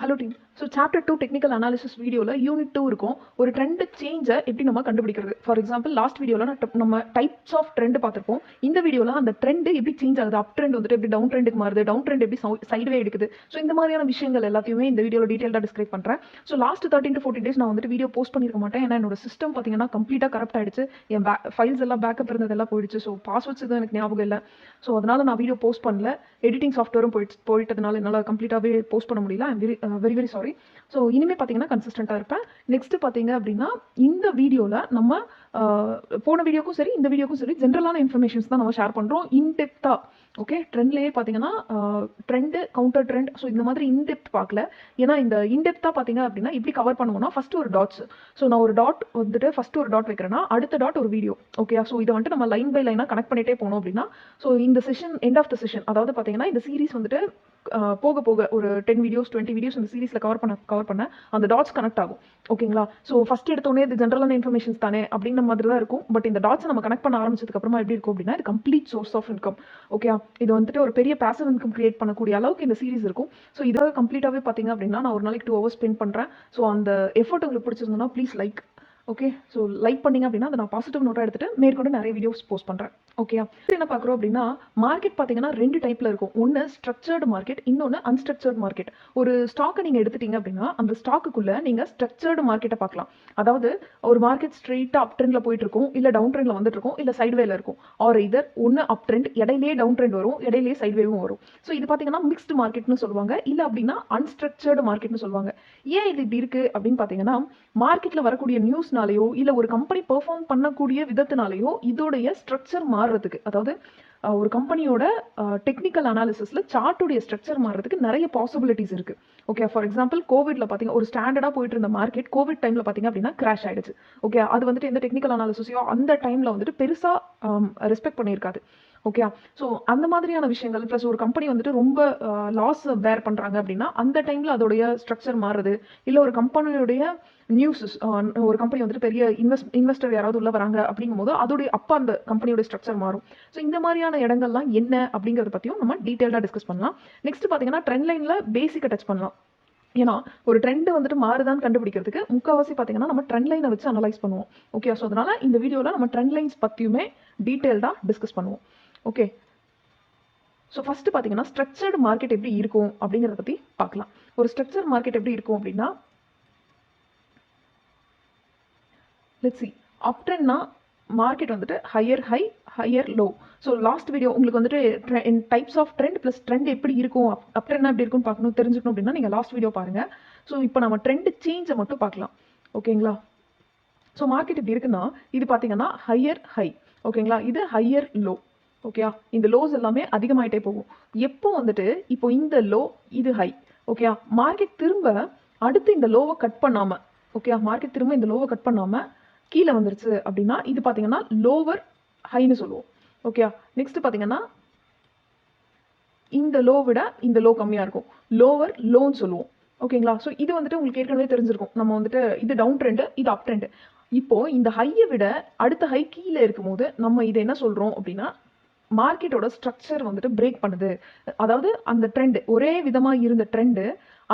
Hello team. So chapter 2 technical analysis வீடியோவில் unit 2 இருக்கும். ஒரு ட்ரெண்ட் சேஞ்சை எப்படி நம்ம கண்டுபிடிக்கிறது. ஃபார் எக்ஸாம்பிள் லாஸ்ட் வீடியோவில் நம்ம டைப்ஸ் ஆஃப் ட்ரெண்ட் பார்த்துருப்போம். இந்த வீடியோவில் அந்த ட்ரெண்ட் எப்படி சேஞ்ச் ஆகுது, அப் ட்ரெண்ட் வந்துட்டு எப்படி டவுன் ட்ரெண்டுக்கு மாறுது, டவுன் ட்ரெண்ட் எப்படி சைடுவே எடுக்குது. ஸோ இந்த மாதிரியான விஷயங்கள் எல்லாத்தையுமே இந்த வீடியோவில் டீட்டெயிலாக டிஸ்கிரைப் பண்ணுறேன். ஸோ லாஸ்ட் 13 to 14 டேஸ் நான் வந்துட்டு வீடியோ போஸ்ட் பண்ணியிருக்க மாட்டேன். ஏன்னா என்னோட சிஸ்டம் பார்த்தீங்கன்னா கம்ப்ளீட்டாக கரப்ட் ஆயிடுச்சு. என் ஃபைல்ஸ் எல்லாம் பேக்கப் இருந்ததெல்லாம் போயிடுச்சு. ஸோ பாஸ்வேர்ட்ஸ் எதுவும் எனக்கு ஞாபகம் இல்லை. ஸோ அதனால நான் வீடியோ போஸ்ட் பண்ணல. எடிட்டிங் சாஃப்ட்வேரும் போயிட்டதுனால என்னால் கம்ப்ளீட்டாகவே போஸ்ட் பண்ண முடியல. I'm very very sorry. So இனிமேல் பார்த்தீங்கன்னா கன்சிஸ்டண்ட்டாக இருப்பேன். நெக்ஸ்ட் பார்த்தீங்க அப்படின்னா இந்த வீடியோவில் நம்ம போன வீடியோக்கும் சரி இந்த வீடியோக்கும் சரி ஜென்ரலான இன்ஃபர்மேஷன்ஸ் தான் நம்ம ஷேர் பண்ணுறோம் இன்டெப்த்தாக. ஓகே, ட்ரெண்ட்லேயே பார்த்தீங்கன்னா ட்ரெண்டு கவுண்டர் ட்ரெண்ட் ஸோ இந்த மாதிரி இன்டெப்த் பார்க்கல. ஏன்னா இந்த இன்டெப்த்தாக பார்த்தீங்க அப்படின்னா எப்படி கவர் பண்ணுவோம்னா ஃபர்ஸ்ட் ஒரு டாட்ஸ். ஸோ நான் ஒரு டாட் வந்துட்டு ஃபர்ஸ்ட் ஒரு டாட் வைக்கிறேன்னா அடுத்த டாட் ஒரு வீடியோ. ஓகே, ஸோ இதை வந்துட்டு நம்ம லைன் பை லைனாக கனெக்ட் பண்ணிட்டே போனோம் அப்படின்னா ஸோ இந்த session end of the session அதாவது பார்த்தீங்கன்னா இந்த சீரிஸ் வந்துட்டு போக போக ஒரு 10 வீடியோஸ் 20 வீடியோஸ் இந்த சீரிஸில் கவர் பண்ண அந்த டாட்ஸ் கனெக்ட் ஆகும். ஓகேங்களா? ஸோ ஃபர்ஸ்ட் எடுத்தோடனே இது ஜென்ரலான இன்ஃபர்மேஷன்ஸ் தானே அப்படின்ற மாதிரி தான் இருக்கும். பட் இந்த டாட்ஸ் நம்ம கனெக்ட் பண்ண ஆரம்பிச்சதுக்கு அப்புறமா எப்படி இருக்கும் அப்படின்னா இது complete source of income. Okay, இது வந்துட்டு ஒரு பெரிய பேசிவ் இன்கம் கிரியேட் பண்ணக்கூடிய அளவுக்கு இந்த சீரிஸ் இருக்கும். ஸோ இதாக கம்ப்ளீட்டாகவே பார்த்தீங்க அப்படின்னா நான் ஒரு நாளைக்கு 2 hours ஸ்பெண்ட் பண்ணுறேன். ஸோ அந்த எஃபர்ட் உங்களுக்கு பிடிச்சிருந்தோன்னா please like. Okay, so like பண்ணிங்க அப்படின்னா அதை நான் பாசிட்டிவ் நோட்டாக எடுத்துகிட்டு மேற்கொண்டு நிறைய வீடியோஸ் போஸ்ட் பண்ணுறேன். ஓகே, என்ன பார்க்குறோம் அப்படின்னா மார்க்கெட் பார்த்தீங்கன்னா 2 டைப்பில் இருக்கும். ஒன்று ஸ்ட்ரக்சர்டு மார்க்கெட், இன்னொன்று அன்ஸ்ட்ரக்சர்டு மார்க்கெட். ஒரு ஸ்டாக்கை நீங்கள் எடுத்துட்டீங்க அப்படின்னா அந்த ஸ்டாக்குக்குள்ளே நீங்கள் ஸ்ட்ரக்சர்டு மார்க்கெட்டை பார்க்கலாம். அதாவது ஒரு மார்க்கெட் ஸ்ட்ரெயிட்டாக அப் ட்ரெண்டில் போயிட்டு இருக்கும், இல்லை டவுன் ட்ரெண்டில் வந்துட்டு இருக்கும், இல்லை சைட்வேல இருக்கும். ஆர் இதர் ஒன்று அப் ட்ரெண்ட் இடையிலே டவுன் ட்ரெண்ட் வரும், இடையிலே சைட்வேவும் வரும். ஸோ இது பார்த்தீங்கன்னா மிக்ஸ்டு மார்க்கெட்னு சொல்லுவாங்க, இல்லை அப்படின்னா அன்ஸ்ட்ரக்சர்டு மார்க்கெட்னு சொல்லுவாங்க. ஏன் இது இப்படி இருக்குது அப்படின்னு பார்த்தீங்கன்னா மார்க்கெட்டில் வரக்கூடிய நியூஸ்னாலேயோ இல்லை ஒரு கம்பெனி பெர்ஃபார்ம் பண்ணக்கூடிய விதத்தினாலேயோ இதோடைய ஸ்ட்ரக்சர் மாறுறதுக்கு, அதாவது ஒரு கம்பெனியோட டெக்னிக்கல் அனாலிசிஸில் சார்ட்டுடைய ஸ்ட்ரக்சர் மாறுறதுக்கு நிறைய பாசிபிலிட்டிஸ் இருக்குது. ஓகே, ஃபார் எக்ஸாம்பிள் கோவிட்ல பார்த்தீங்க ஒரு ஸ்டாண்டர்டாக போயிட்டு இருந்த மார்க்கெட் கோவிட் டைமில் பார்த்தீங்க அப்படின்னா கிராஷ் ஆயிடுச்சு. ஓகே, அது வந்துட்டு எந்த டெக்னிக்கல் அனாலிசிஸையோ அந்த டைமில் வந்துட்டு பெருசாக ரெஸ்பெக்ட் பண்ணியிருக்காது. ஓகே, ஸோ அந்த மாதிரியான விஷயங்கள் ப்ளஸ் ஒரு கம்பெனி வந்துட்டு ரொம்ப லாஸ் பேர் பண்ணுறாங்க அப்படின்னா அந்த டைமில் அதோடைய ஸ்ட்ரக்சர் மாறுது. இல்லை ஒரு கம்பெனியோடைய நியூஸஸ் ஒரு கம்பெனி வந்துட்டு பெரிய இன்வெஸ்டர் யாராவது உள்ள வராங்க அப்படிங்கும் போது அதோடைய அப்போ அந்த கம்பெனியோட ஸ்ட்ரக்சர் மாறும். ஸோ இந்த மாதிரியான இடங்கள்லாம் என்ன அப்படிங்கிறத பற்றியும் நம்ம டீட்டெயிலாக டிஸ்கஸ் பண்ணலாம். நெக்ஸ்ட் பார்த்தீங்கன்னா ட்ரெண்ட் லைனில் பேசிக்கை டச் பண்ணலாம். ஏன்னா ஒரு ட்ரெண்ட் வந்துட்டு மாறுதான்னு கண்டுபிடிக்கிறதுக்கு முக்கால்வாசி பார்த்தீங்கன்னா நம்ம ட்ரெண்ட் லைனை வச்சு அனலைஸ் பண்ணுவோம். ஓகே, ஸோ அதனால இந்த வீடியோவில் நம்ம ட்ரெண்ட் லைன்ஸ் பற்றியுமே டீட்டெயில்டாக டிஸ்கஸ் பண்ணுவோம். ஓகே, ஸோ ஃபர்ஸ்ட் பார்த்தீங்கன்னா ஸ்ட்ரக்சர்டு மார்க்கெட் எப்படி இருக்கும் அப்படிங்கிறத பற்றி பார்க்கலாம். ஒரு ஸ்ட்ரக்சர் மார்க்கெட் எப்படி இருக்கும் அப்படின்னா லெட்ஸ் சி. அப் ட்ரெண்ட்னா மார்க்கெட் வந்துட்டு higher high higher low. So last video உங்களுக்கு வந்துட்டு types of trend plus trend எப்படி இருக்கும் அப் ட்ரெண்ட்னா எப்படி இருக்கும்னு பார்க்கணும் தெரிஞ்சுக்கணும் அப்படின்னா நீங்கள் லாஸ்ட் வீடியோ பாருங்க. ஸோ இப்போ நம்ம ட்ரெண்ட் சேஞ்சை மட்டும் பார்க்கலாம். ஓகேங்களா? ஸோ மார்க்கெட் எப்படி இருக்குன்னா இது பார்த்தீங்கன்னா ஹையர் ஹை. ஓகேங்களா? இது ஹையர் லோ. ஓகே, இந்த லோஸ் எல்லாமே அதிகமாயிட்டே போகும். எப்போ வந்துட்டு இப்போ இந்த லோ இது ஹை. ஓகே, மார்க்கெட் திரும்ப அடுத்து இந்த லோவை கட் பண்ணாம, ஓகே மார்க்கெட் திரும்ப இந்த லோவை கட் பண்ணாம கீழே வந்துருச்சு அப்படின்னா இது பார்த்தீங்கன்னா லோவர் ஹைன்னு சொல்லுவோம். ஓகே, நெக்ஸ்ட் பார்த்தீங்கன்னா இந்த லோ விட இந்த லோ கம்மியாக இருக்கும், லோவர் லோன்னு சொல்லுவோம். ஓகேங்களா? ஸோ இது வந்துட்டு உங்களுக்கு ஏற்கனவே தெரிஞ்சிருக்கும். நம்ம வந்துட்டு இது டவுன் ட்ரெண்டு இது அப் ட்ரெண்டு. இப்போ இந்த ஹையை விட அடுத்த ஹை கீழே இருக்கும் போது நம்ம இதை என்ன சொல்றோம் அப்படின்னா மார்க்கெட்டோட ஸ்ட்ரக்சர் வந்துட்டு பிரேக் பண்ணுது. அதாவது அந்த ட்ரெண்ட் ஒரே விதமாக இருந்த ட்ரெண்டு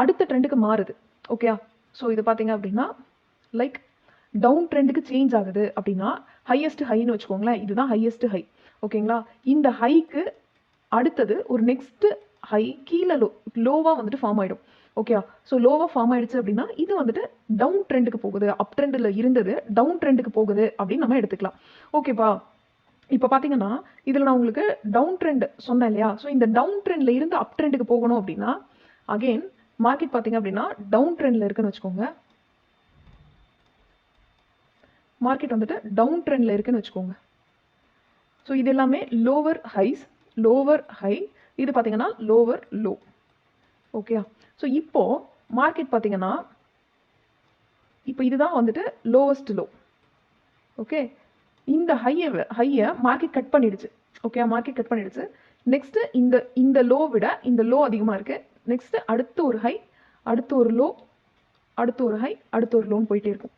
அடுத்த ட்ரெண்டுக்கு மாறுது. ஓகே, ஸோ இது பார்த்தீங்க அப்படின்னா லைக் டவுன் ட்ரெண்டுக்கு சேஞ்ச் ஆகுது அப்படின்னா ஹையஸ்ட் ஹைன்னு வச்சுக்கோங்களேன். இதுதான் ஹையஸ்ட் ஹை. ஓகேங்களா? இந்த ஹைக்கு அடுத்தது ஒரு நெக்ஸ்ட் ஹை கீழே லோவாக வந்துட்டு ஃபார்ம் ஆகிடும். ஓகே, ஸோ லோவாக ஃபார்ம் ஆயிடுச்சு அப்படின்னா இது வந்துட்டு டவுன் ட்ரெண்டுக்கு போகுது, அப் ட்ரெண்டில் இருந்தது டவுன் ட்ரெண்டுக்கு போகுது அப்படின்னு நம்ம எடுத்துக்கலாம். ஓகேப்பா, இப்போ பார்த்தீங்கன்னா இதில் நான் உங்களுக்கு டவுன் ட்ரெண்ட் சொன்னேன் இல்லையா? ஸோ இந்த டவுன் ட்ரெண்டில் இருந்து அப் ட்ரெண்டுக்கு போகணும் அப்படின்னா அகெயின் மார்க்கெட் பார்த்தீங்க அப்படின்னா டவுன் ட்ரெண்டில் இருக்குன்னு வச்சுக்கோங்க. மார்க்கெட் வந்துட்டு டவுன் ட்ரெண்டில் இருக்குன்னு வச்சுக்கோங்க. ஸோ இது எல்லாமே லோவர் ஹைஸ், லோவர் ஹை, இது பார்த்தீங்கன்னா லோவர் லோ. ஓகே, ஸோ இப்போ மார்க்கெட் பார்த்தீங்கன்னா இப்போ இதுதான் வந்துட்டு லோவஸ்ட் லோ. ஓகே, இந்த ஹையை மார்க்கெட் கட் பண்ணிடுச்சு. ஓகே, மார்க்கெட் கட் பண்ணிடுச்சு. நெக்ஸ்ட் இந்த லோ விட இந்த லோ அதிகமாக இருக்கு. நெக்ஸ்ட் அடுத்து ஒரு ஹை, அடுத்து ஒரு லோ, அடுத்து ஒரு ஹை, அடுத்து ஒரு லோன்னு போயிட்டே இருக்கும்.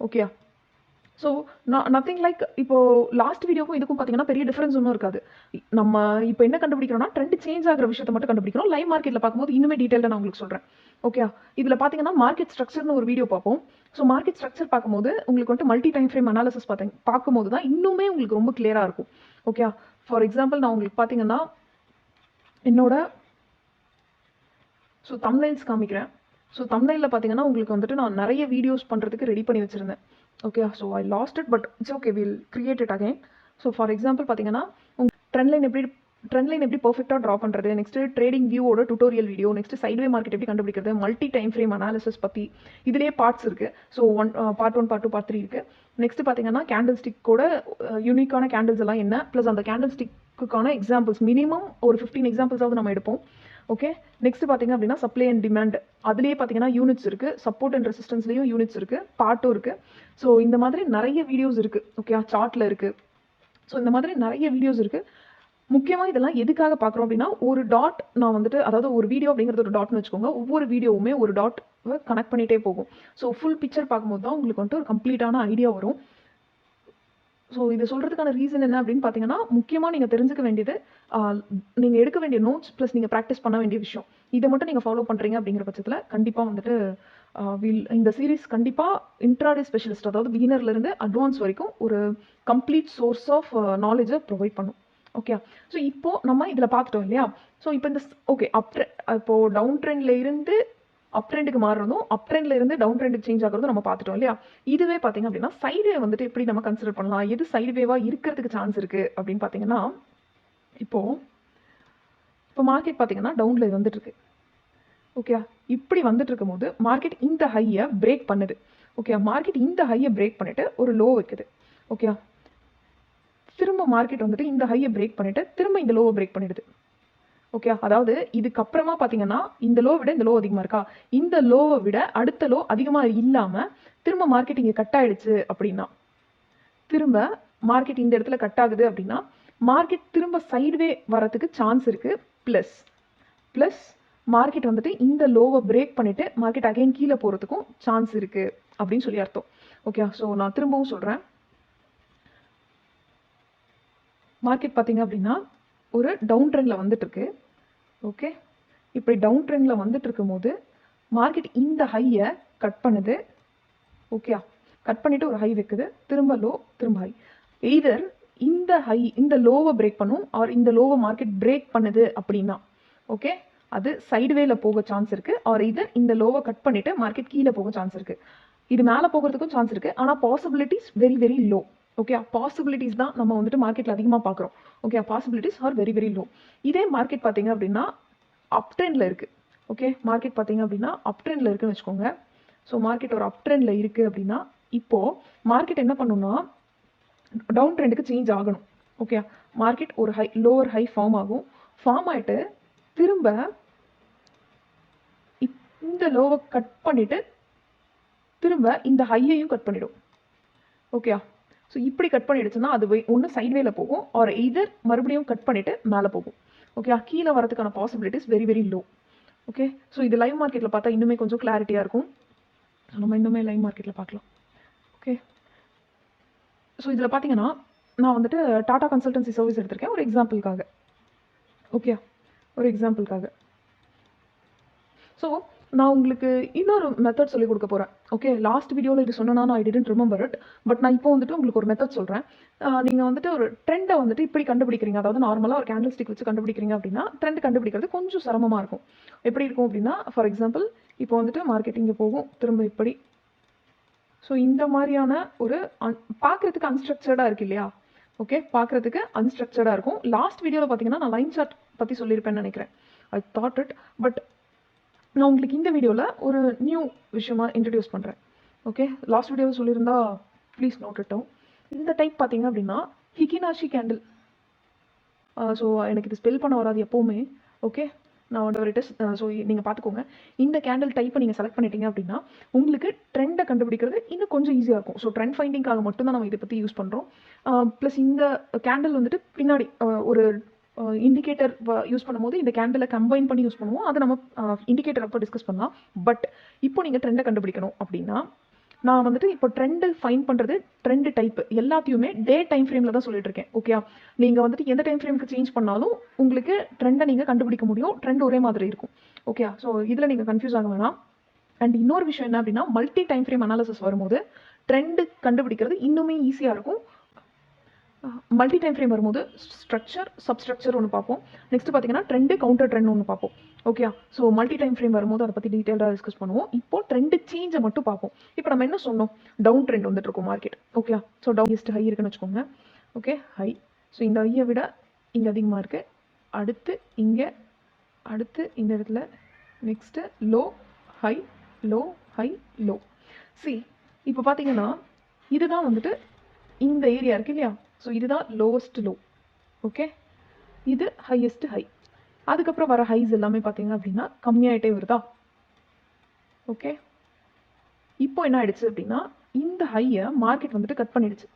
ஓகே, ஸோ நத்திங் லைக் இப்போ லாஸ்ட் வீடியோக்கும் இதுக்கும் பார்த்தீங்கன்னா பெரிய டிஃபரன்ஸ் ஒன்றும் இருக்காது. நம்ம இப்போ என்ன கண்டுபிடிக்கிறோம்னா ட்ரெண்ட் சேஞ்ச் ஆகிற விஷயத்தை மட்டும் கண்டுபிடிக்கிறோம். லைவ் மார்க்கெட்டில் பார்க்கும்போது இன்னுமே டீட்டெயிலாக நான் உங்களுக்கு சொல்கிறேன். ஓகே, இதில் பார்த்தீங்கன்னா மார்க்கெட் ஸ்ட்ரக்சர்னு ஒரு வீடியோ பார்ப்போம். ஸோ மார்க்கெட் ஸ்ட்ரக்சர் பார்க்கும்போது உங்களுக்கு வந்துட்டு மல்டி டைம் ஃப்ரேம் அனாலிசிஸ் பார்க்கும்போது தான் இன்னுமே உங்களுக்கு ரொம்ப கிளியராக இருக்கும். ஓகே, ஃபார் எக்ஸாம்பிள் நான் உங்களுக்கு பார்த்தீங்கன்னா என்னோட தம்ப்நெயில்ஸ் காமிக்கிறேன். தம்ப்நெயிலில் பார்த்தீங்கன்னா உங்களுக்கு வந்துட்டு நான் நிறைய வீடியோஸ் பண்ணுறதுக்கு ரெடி பண்ணி வச்சுருந்தேன். Okay, I lost it, but it's okay, will create it again. For example பார்த்தீங்கன்னா ட்ரெண்ட் லைன் எப்படி பர்ஃபெக்டாக ட்ரா பண்ணுறது, நெக்ஸ்ட் ட்ரேடிங் வியூவோட tutorial video, next sideway market எப்படி கண்டுபிடிக்கிறது, மல்டி டைம் ஃப்ரேம் அனாலிசிஸ் பற்றி இதிலே பார்ட்ஸ் இருக்குது. பார்ட் 1, பார்ட் 2, பார்ட் 3 இருக்குது. நெக்ஸ்ட் பார்த்தீங்கன்னா கேண்டில் ஸ்டிக்கோட யூனிக்கான கேண்டில்ஸ் எல்லாம் என்ன, ப்ளஸ் அந்த கேண்டில் ஸ்டிக்குக்கான எக்ஸாம்பிள்ஸ் மினிமம் ஒரு 15 எக்ஸாம்பிள்ஸாவது நம்ம எடுப்போம். ஓகே, நெக்ஸ்ட் பார்த்தீங்க அப்படின்னா சப்ளை அண்ட் டிமாண்ட், அதுலேயே பார்த்தீங்கன்னா யூனிட்ஸ் இருக்குது. சப்போர்ட் அண்ட் ரெசிஸ்டன்ஸ்லேயும் யூனிட்ஸ் இருக்குது, பார்ட்டும் இருக்குது. இந்த மாதிரி நிறைய வீடியோஸ் இருக்குது. ஓகே, சார்ட்டில் இருக்குது. இந்த மாதிரி நிறைய வீடியோஸ் இருக்குது. முக்கியமாக இதெல்லாம் எதுக்காக பார்க்குறோம் அப்படின்னா, ஒரு டாட் நான் வந்துட்டு, அதாவது ஒரு வீடியோ அப்படிங்கிறது ஒரு டாட்னு வச்சுக்கோங்க. ஒவ்வொரு வீடியோவுமே ஒரு டாட் கனெக்ட் பண்ணிகிட்டே போகும். ஃபுல் பிக்சர் பார்க்கும்போது தான் உங்களுக்கு வந்துட்டு ஒரு கம்ப்ளீட்டான ஐடியா வரும். இது சொல்கிறதுக்கான ரீசன் என்ன அப்படின்னு பார்த்தீங்கன்னா, முக்கியமாக நீங்கள் தெரிஞ்சுக்க வேண்டியது, நீங்கள் எடுக்க வேண்டிய நோட்ஸ் ப்ளஸ் நீங்கள் ப்ராக்டிஸ் பண்ண வேண்டிய விஷயம். இதை மட்டும் நீங்கள் ஃபாலோ பண்ணுறீங்க அப்படிங்கிற பட்சத்தில் கண்டிப்பாக வந்துட்டு இந்த சீரீஸ் கண்டிப்பாக இன்ட்ராடே ஸ்பெஷலிஸ்ட், அதாவது பிகினர்லேருந்து அட்வான்ஸ் வரைக்கும் ஒரு கம்ப்ளீட் சோர்ஸ் ஆஃப் நாலேஜை ப்ரொவைட் பண்ணும். ஓகே, இப்போது நம்ம இதில் பார்த்துட்டோம் இல்லையா. இப்போ இந்த ஓகே இப்போது டவுன் ட்ரெண்டில் இருந்து அப் ட்ரெண்டுக்கு மாறுறதும், அப் ட்ரெண்ட்ல இருந்து டவுன் ட்ரெண்டுக்கு சேஞ்ச் ஆகிறதும் நம்ம பார்த்துட்டோம் இல்லையா. இதுவே பார்த்தீங்க அப்படின்னா சைட்வே வந்துட்டு எப்படி நம்ம கன்சிடர் பண்ணலாம், எது சைட்வேவா இருக்கிறதுக்கு சான்ஸ் இருக்கு அப்படின்னு பார்த்தீங்கன்னா, இப்போ மார்க்கெட் பார்த்தீங்கன்னா டவுன்ல வந்துட்டு இருக்கு. ஓகே, இப்படி வந்துட்டு இருக்கும் போது மார்க்கெட் இந்த ஹையை பிரேக் பண்ணுது. ஓகே, மார்க்கெட் இந்த ஹையை பிரேக் பண்ணிட்டு ஒரு லோ வைக்குது. ஓகே, திரும்ப மார்க்கெட் வந்துட்டு இந்த ஹையை பிரேக் பண்ணிட்டு திரும்ப இந்த லோவை பிரேக் பண்ணிடுது. ஓகே, அதாவது இதுக்கப்புறமா பார்த்தீங்கன்னா இந்த லோ விட இந்த லோ அதிகமாக இருக்கா, இந்த லோவை விட அடுத்த லோ அதிகமாக இல்லாமல் திரும்ப மார்க்கெட் இங்கே கட் ஆயிடுச்சு அப்படின்னா, திரும்ப மார்க்கெட் இந்த இடத்துல கட் ஆகுது அப்படின்னா மார்க்கெட் திரும்ப சைட்வே வரதுக்கு சான்ஸ் இருக்கு. ப்ளஸ் மார்க்கெட் வந்துட்டு இந்த லோவை பிரேக் பண்ணிட்டு மார்க்கெட் அகைன் கீழே போகிறதுக்கும் சான்ஸ் இருக்கு அப்படின்னு சொல்லி அர்த்தம். ஓகே, நான் திரும்பவும் சொல்கிறேன். மார்க்கெட் பார்த்தீங்க அப்படின்னா ஒரு டவுன் ட்ரெண்டில் வந்துட்டு இருக்கு. ஓகே, இப்படி டவுன் ட்ரெண்டில் வந்துட்டு இருக்கும்போது மார்க்கெட் இந்த ஹையை கட் பண்ணுது. ஓகே, கட் பண்ணிட்டு ஒரு ஹை வைக்குது, திரும்ப லோ, திரும்ப ஹை. எய்தர் இந்த ஹை இந்த லோவை பிரேக் பண்ணும், ஆர் இந்த லோவை மார்க்கெட் பிரேக் பண்ணுது அப்படின்னா ஓகே அது சைடுவேல போக சான்ஸ் இருக்கு, ஆர் எய்தர் இந்த லோவை கட் பண்ணிட்டு மார்க்கெட் கீழே போக சான்ஸ் இருக்கு. இது மேலே போகிறதுக்கும் சான்ஸ் இருக்கு, ஆனால் possibilities very very low. Okay, possibilities தான் நம்ம வந்துட்டு மார்க்கெட்டில் அதிகமாக பார்க்குறோம். Okay, possibilities are very very low. இதே மார்க்கெட் பார்த்தீங்க அப்படின்னா அப் ட்ரெண்டில் இருக்குது. ஓகே, மார்க்கெட் பார்த்தீங்க அப்படின்னா அப் ட்ரெண்டில் இருக்குன்னு வச்சுக்கோங்க. மார்க்கெட் ஒரு அப் ட்ரெண்டில் இருக்குது அப்படின்னா இப்போது மார்க்கெட் என்ன பண்ணணும்னா டவுன் ட்ரெண்டுக்கு சேஞ்ச் ஆகணும். ஓகே, மார்க்கெட் ஒரு லோவர் ஹை ஃபார்ம் ஆகும். ஃபார்ம் ஆகிட்டு திரும்ப இந்த லோவை கட் பண்ணிவிட்டு திரும்ப இந்த ஹையையும் கட் பண்ணிடும். ஓகே, இப்படி கட் பண்ணிடுச்சுன்னா அது ஒன்று சைட்வேல போகும், ஆர் எய்தர் மறுபடியும் கட் பண்ணிட்டு மேலே போகும். ஓகே, கீழே வரதுக்கான possibilities very very low. Okay, இது லைவ் மார்க்கெட்டில் பார்த்தா இன்னுமே கொஞ்சம் கிளாரிட்டியாக இருக்கும். நம்ம இன்னுமே லைவ் மார்க்கெட்டில் பார்க்கலாம். ஓகே, இதில் பார்த்தீங்கன்னா நான் வந்துட்டு டாடா கன்சல்டன்சி சர்வீஸ் எடுத்திருக்கேன் ஒரு எக்ஸாம்பிளுக்காக. ஓகே, ஒரு எக்ஸாம்பிளுக்காக. நான் உங்களுக்கு இன்னொரு மெத்தட் சொல்லி கொடுக்க போகிறேன். ஓகே, லாஸ்ட் வீடியோவில் இது சொன்னா நான் I didn't remember it, but நான் இப்போ வந்துட்டு உங்களுக்கு ஒரு மெத்தட் சொல்கிறேன். நீங்கள் வந்துட்டு ஒரு ட்ரெண்டை வந்துட்டு இப்படி கண்டுபிடிக்கிறீங்க, அதாவது நார்மலாக ஒரு கேண்டில் ஸ்டிக் வச்சு கண்டுபிடிக்கிறீங்க அப்படின்னா ட்ரெண்ட் கண்டுபிடிக்கிறது கொஞ்சம் சிரமமாக இருக்கும். எப்படி இருக்கும் அப்படின்னா, ஃபார் எக்ஸாம்பிள் இப்போ வந்துட்டு மார்க்கெட் இங்கே போகும், திரும்ப இப்படி. இந்த மாதிரியான ஒரு பார்க்குறதுக்கு அன்ஸ்ட்ரக்சர்டாக இருக்கு இல்லையா. ஓகே, பார்க்குறதுக்கு அன்ஸ்ட்ரக்சர்டாக இருக்கும். லாஸ்ட் வீடியோவில் பார்த்தீங்கன்னா நான் லைன் சார்ட் பற்றி சொல்லியிருப்பேன்னு நினைக்கிறேன். ஐ தாட் இட், பட் நான் உங்களுக்கு இந்த வீடியோவில் ஒரு நியூ விஷயமா இன்ட்ரடியூஸ் பண்ணுறேன். ஓகே, லாஸ்ட் வீடியோவில் சொல்லியிருந்தா ப்ளீஸ் நோட் இட்டோம். இந்த டைப் பார்த்தீங்க அப்படின்னா ஹிகினாஷி கேண்டில். எனக்கு இது ஸ்பெல் பண்ண வராது எப்போவுமே. ஓகே, நான் வாட் இட் இஸ். நீங்கள் பார்த்துக்கோங்க. இந்த கேண்டில் டைப்பை நீங்கள் செலக்ட் பண்ணிட்டீங்க அப்படின்னா உங்களுக்கு ட்ரெண்டை கண்டுபிடிக்கிறது இன்னும் கொஞ்சம் ஈஸியாக இருக்கும். ட்ரெண்ட் ஃபைண்டிங்காக மட்டும்தான் நம்ம இதை பற்றி யூஸ் பண்ணுறோம். ப்ளஸ் இந்த கேண்டில் வந்துட்டு பின்னாடி ஒரு இண்டிகேட்டர் யூஸ் பண்ணும்போது இந்த கேண்டிலை கம்பைன் பண்ணி யூஸ் பண்ணுவோம். அதை நம்ம இண்டிகேட்டர் அப்போ டிஸ்கஸ் பண்ணலாம். பட் இப்போ நீங்கள் ட்ரெண்டை கண்டுபிடிக்கணும் அப்படின்னா நான் வந்துட்டு இப்போ ட்ரெண்ட் ஃபைன் பண்ணுறது ட்ரெண்ட் டைப் எல்லாத்தையுமே டே டைம் ஃப்ரேமில் தான் சொல்லிட்டு இருக்கேன். ஓகே, நீங்கள் வந்துட்டு எந்த டைம் ஃப்ரேமுக்கு சேஞ்ச் பண்ணாலும் உங்களுக்கு ட்ரெண்டை நீங்கள் கண்டுபிடிக்க முடியும். ட்ரெண்ட் ஒரே மாதிரி இருக்கும். ஓகே, ஸோ இதில் நீங்கள் கன்ஃபியூஸ் ஆக வேணாம். அண்ட் இன்னொரு விஷயம் என்ன அப்படின்னா, மல்டி டைம் ஃப்ரேம் அனாலிசிஸ் வரும்போது ட்ரெண்டு கண்டுபிடிக்கிறது இன்னுமே ஈஸியாக இருக்கும். மல்டி டைம் ஃப்ரேம் வரும்போது ஸ்ட்ரக்சர் சப்ஸ்ட்ரக்சர் ஒன்று பார்ப்போம். நெக்ஸ்ட் பார்த்தீங்கன்னா ட்ரெண்டு கவுண்டர் ட்ரெண்ட் ஒன்று பார்ப்போம். Okay, so multi time frame வரும்போது அதை பற்றி டீட்டெயிலாக டிஸ்கஸ் பண்ணுவோம். இப்போ ட்ரெண்டு சேஞ்சை மட்டும் பார்ப்போம். இப்போ நம்ம என்ன சொன்னோம், டவுன் ட்ரெண்ட் வந்துட்டு இருக்கும் market. Okay, so down high இருக்குன்னு வச்சுக்கோங்க. Okay, high. ஸோ இந்த ஹையை விட இங்கே அதிகமாக இருக்குது. அடுத்து இங்கே, அடுத்து இந்த இடத்துல, next low high low high low. C இப்போ பார்த்தீங்கன்னா இதுதான் வந்துட்டு இந்த ஏரியா இருக்கு இல்லையா, ஸோ இதுதான் லோவஸ்ட் லோ. ஓகே, இது ஹையஸ்ட் ஹை. அதுக்கப்புறம் வர ஹைஸ் எல்லாமே பார்த்தீங்க அப்படின்னா கம்மியாயிட்டே வருதா. ஓகே, இப்போ என்ன ஆயிடுச்சு அப்படின்னா இந்த ஹையை மார்க்கெட் வந்துட்டு கட் பண்ணிடுச்சு.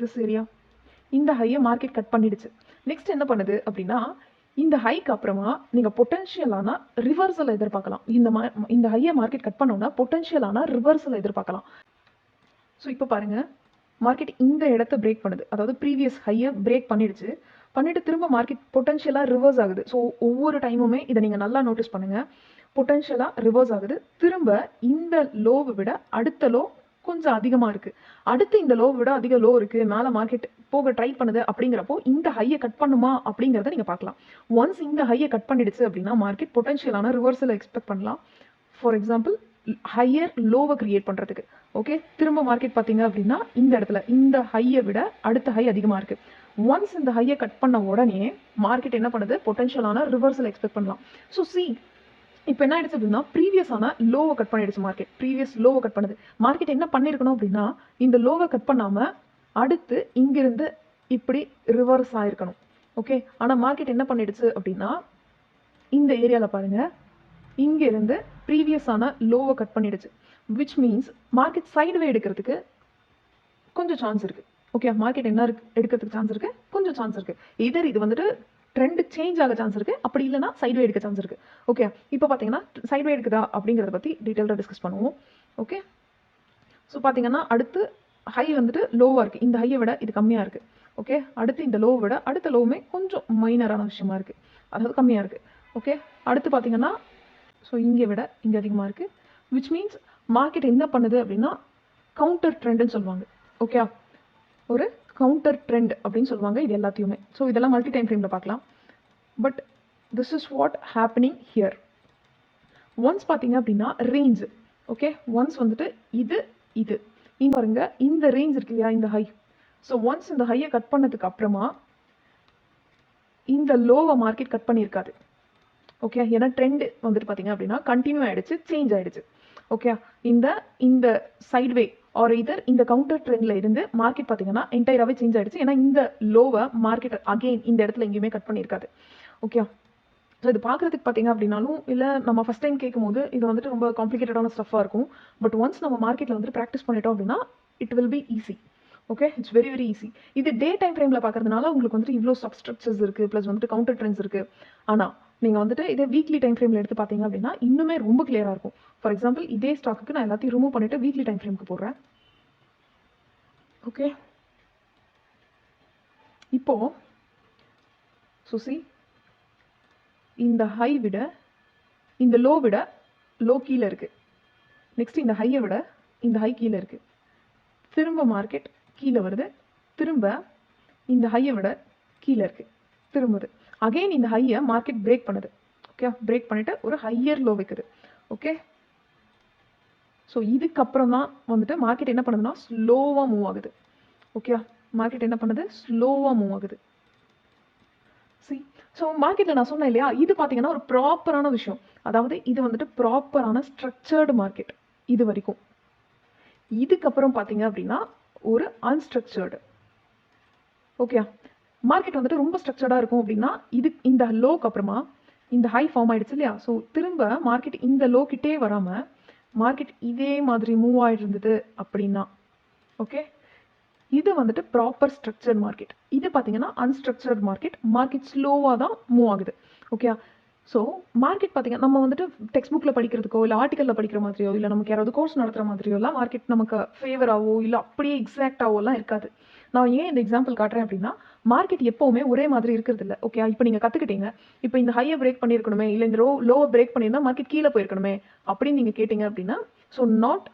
திஸ் ஏரியா இந்த ஹையை மார்க்கெட் கட் பண்ணிடுச்சு. நெக்ஸ்ட் என்ன பண்ணுது அப்படின்னா இந்த ஹைக்கு அப்புறமா நீங்கள் பொட்டன்ஷியலான ரிவர்சல் எதிர்பார்க்கலாம். இந்த ஹையை மார்க்கெட் கட் பண்ணோன்னா பொட்டன்ஷியலான ரிவர்சல் எதிர்பார்க்கலாம். ஸோ இப்போ பாருங்க, மார்க்கெட் இந்த இடத்த பிரேக் பண்ணுது, அதாவது ப்ரீவியஸ் ஹையை பிரேக் பண்ணிட்டு திரும்ப மார்க்கெட் பொட்டன்ஷியலாக ரிவர்ஸ் ஆகுது. ஸோ ஒவ்வொரு டைமுமே இதை நீங்கள் நல்லா நோட்டீஸ் பண்ணுங்க, பொட்டன்ஷியலாக ரிவர்ஸ் ஆகுது. திரும்ப இந்த லோவை விட அடுத்த லோ கொஞ்சம் அதிகமாக இருக்குது, அடுத்து இந்த லோவை விட அதிக லோ இருக்குது, மேலே மார்க்கெட் போக ட்ரை பண்ணுது. அப்படிங்கிறப்போ இந்த ஹையை கட் பண்ணுமா அப்படிங்கிறத நீங்கள் பார்க்கலாம். ஒன்ஸ் இந்த ஹையை கட் பண்ணிடுச்சு அப்படின்னா மார்க்கெட் பொட்டன்ஷியலான ரிவர்சலை எக்ஸ்பெக்ட் பண்ணலாம். ஃபார் எக்ஸாம்பிள் ஹையர் லோவை கிரியேட் பண்ணுறதுக்கு. ஓகே, திரும்ப மார்க்கெட் பார்த்தீங்க அப்படின்னா இந்த இடத்துல இந்த ஹையை விட அடுத்த ஹை அதிகமாக இருக்குது. ஒன்ஸ் இந்த ஹையை கட் பண்ண உடனே மார்க்கெட் என்ன பண்ணுது, பொட்டன்ஷியலான ரிவர்சல் எக்ஸ்பெக்ட் பண்ணலாம். ஸோ இப்போ என்ன ஆயிடுச்சு அப்படின்னா ப்ரீவியஸான லோவை கட் பண்ணிடுச்சு மார்க்கெட். ப்ரீவியஸ் லோவை கட் பண்ணுது. மார்க்கெட் என்ன பண்ணியிருக்கணும் அப்படின்னா இந்த லோவை கட் பண்ணாமல் அடுத்து இங்கிருந்து இப்படி ரிவர்ஸ் ஆயிருக்கணும். ஓகே, ஆனால் மார்க்கெட் என்ன பண்ணிடுச்சு அப்படின்னா இந்த ஏரியாவில் பாருங்க, இங்கிருந்து ப்ரீவியஸான லோவை கட் பண்ணிடுச்சு. விச் மீன்ஸ் மார்க்கெட் சைடுவே எடுக்கிறதுக்கு கொஞ்சம் சான்ஸ் இருக்குது. ஓகே, மார்க்கெட் என்ன எடுக்கிறதுக்கு சான்ஸ் இருக்குது, கொஞ்சம் சான்ஸ் இருக்குது. இதர் இது வந்துட்டு ட்ரெண்ட் சேஞ்ச் ஆக சான்ஸ் இருக்குது, அப்படி இல்லைனா சைட்வே எடுக்க சான்ஸ் இருக்குது. ஓகே, இப்போ பார்த்தீங்கன்னா சைட்வே எடுக்குதா அப்படிங்கிறத பற்றி டீட்டெயிலாக டிஸ்கஸ் பண்ணுவோம். ஓகே, ஸோ பார்த்தீங்கன்னா அடுத்து ஹை வந்துட்டு லோவாக இருக்குது, இந்த ஹையை விட இது கம்மியாக இருக்குது. ஓகே, அடுத்து இந்த லோவை விட அடுத்த லோவுமே கொஞ்சம் மைனரான விஷயமா இருக்குது, அதாவது கம்மியாக இருக்குது. ஓகே, அடுத்து பார்த்தீங்கன்னா ஸோ இங்கே விட இங்கே அதிகமாக இருக்குது. விச் மீன்ஸ் மார்க்கெட் என்ன பண்ணுது அப்படின்னா கவுண்டர் ட்ரெண்டுன்னு சொல்லுவாங்க. ஓகே, ஒரு கவுண்டர் ட்ரெண்ட் அப்படின்னு சொல்லுவாங்க இது எல்லாத்தையுமே. ஸோ இதெல்லாம் மல்டி டைம் ஃப்ரேமில் பார்க்கலாம். But this is what happening here. Once பார்த்தீங்க அப்படின்னா ரேஞ்ச். ஓகே, ஒன்ஸ் வந்துட்டு இது பாருங்க, இந்த ரேஞ்ச் இருக்கு இல்லையா, இந்த ஹை. ஸோ ஒன்ஸ் இந்த ஹையை கட் பண்ணதுக்கு அப்புறமா இந்த லோவை மார்க்கெட் கட் பண்ணியிருக்காது. ஓகே, ஏன்னா ட்ரெண்ட் வந்துட்டு பார்த்தீங்க அப்படின்னா கண்டினியூ ஆயிடுச்சு, சேஞ்ச் ஆயிடுச்சு. ஓகே, இந்த சைட்வே ஆர் இதர் இந்த கவுண்டர் ட்ரெண்ட்ல இருந்து மார்க்கெட் பார்த்தீங்கன்னா என்டையராகவே சேஞ்ச் ஆயிடுச்சு. ஏன்னா இந்த லோவை மார்க்கெட் அகெயின் இந்த இடத்துல எங்கேயுமே கட் பண்ணியிருக்காது. ஓகே, ஸோ இது பார்க்குறதுக்கு பார்த்தீங்க அப்படின்னாலும் இல்லை நம்ம ஃபஸ்ட் டைம் கேட்கும்போது இது வந்துட்டு ரொம்ப காம்ப்ளிகேட்டடான ஸ்டஃபாக இருக்கும். பட் ஒன்ஸ் நம்ம மார்க்கெட்டில் வந்துட்டு ப்ராக்டிஸ் பண்ணிட்டோம் அப்படின்னா it will be easy. Okay, it's very very easy. இது டே டைம் ஃப்ரேமில் பார்க்கறதுனால உங்களுக்கு வந்துட்டு இவ்வளோ சப்ஸ்ட்ரக்சர்ஸ் இருக்குது, ப்ளஸ் வந்துட்டு கவுண்டர் ட்ரெண்ட்ஸ் இருக்குது. ஆனால் நீங்கள் வந்துட்டு இதே வீக்லி டைம் ஃப்ரேமில் எடுத்து பார்த்தீங்க அப்படின்னா இன்னுமே ரொம்ப கிளியராக இருக்கும். ஃபார் எக்ஸாம்பிள் இதே ஸ்டாக்கு நான் எல்லாத்தையும் ரிமூவ் பண்ணிவிட்டு வீக்லி டைம் ஃப்ரேமுக்கு போடுறேன். ஓகே, இப்போ சுசி இந்த ஹை விட இந்த லோ விட லோ கீழே இருக்குது. நெக்ஸ்ட் இந்த ஹையை விட இந்த ஹை கீழே இருக்குது. திரும்ப மார்க்கெட் கீழே வருது, திரும்ப இந்த ஹையை விட கீழே இருக்குது, திரும்புது. அகெயின் இந்த ஹையை மார்க்கெட் பிரேக் பண்ணுது. ஓகே, பிரேக் பண்ணிட்டு ஒரு ஹையர் லோ வைக்குது. ஓகே, ஸோ இதுக்கப்புறம் தான் வந்துட்டு மார்க்கெட் என்ன பண்ணுதுன்னா ஸ்லோவாக மூவ் ஆகுது. ஓகே, மார்க்கெட் என்ன பண்ணுது, ஸ்லோவாக மூவ் ஆகுது. ஸோ மார்க்கெட்டில் நான் சொன்னேன் இல்லையா, இது பார்த்தீங்கன்னா ஒரு ப்ராப்பரான விஷயம். அதாவது இது வந்துட்டு ப்ராப்பரான ஸ்ட்ரக்சர்டு மார்க்கெட் இது வரைக்கும். இதுக்கப்புறம் பார்த்தீங்க அப்படின்னா ஒரு அன்ஸ்ட்ரக்சர்டு. ஓகே, மார்க்கெட் வந்துட்டு ரொம்ப ஸ்ட்ரக்சர்டாக இருக்கும் அப்படின்னா இந்த லோக்கு அப்புறமா இந்த ஹை ஃபார்ம் ஆயிடுச்சு இல்லையா. ஸோ திரும்ப மார்க்கெட் இந்த லோ கிட்டே வராமல் மார்க்கெட் இதே மாதிரி மூவ் ஆகிட்டு இருந்தது அப்படின்னா ஓகே, இது வந்துட்டு ப்ராப்பர் ஸ்ட்ரக்சர்ட் மார்க்கெட். இது பார்த்தீங்கன்னா அன்ஸ்ட்ரக்சர்ட் மார்க்கெட். மார்க்கெட் ஸ்லோவாக தான் மூவ் ஆகுது. ஓகே, ஸோ மார்க்கெட் பார்த்தீங்கன்னா நம்ம வந்துட்டு டெக்ஸ்ட் புக்கில் படிக்கிறதுக்கோ இல்லை ஆர்டிக்கலில் படிக்கிற மாதிரியோ இல்லை நமக்கு யாராவது கோர்ஸ் நடத்துகிற மாதிரியோ எல்லாம் மார்க்கெட் நமக்கு ஃபேவராகவோ இல்லை அப்படியே எக்ஸாக்டாவோலாம் இருக்காது. நான் ஏன் இந்த எக்ஸாம்பிள் காட்டுறேன் அப்படின்னா, மார்க்கெட் எப்போவுமே ஒரே மாதிரி இருக்கிறது இல்லை. ஓகே, இப்போ நீங்கள் கற்றுக்கிட்டீங்க, இப்போ இந்த ஹையை பிரேக் பண்ணியிருக்கணுமே, இல்லை இந்த லோவை பிரேக் பண்ணியிருந்தா மார்க்கெட் கீழே போயிருக்கணுமே அப்படின்னு நீங்கள் கேட்டிங்க அப்படின்னா, ஸோ நாட்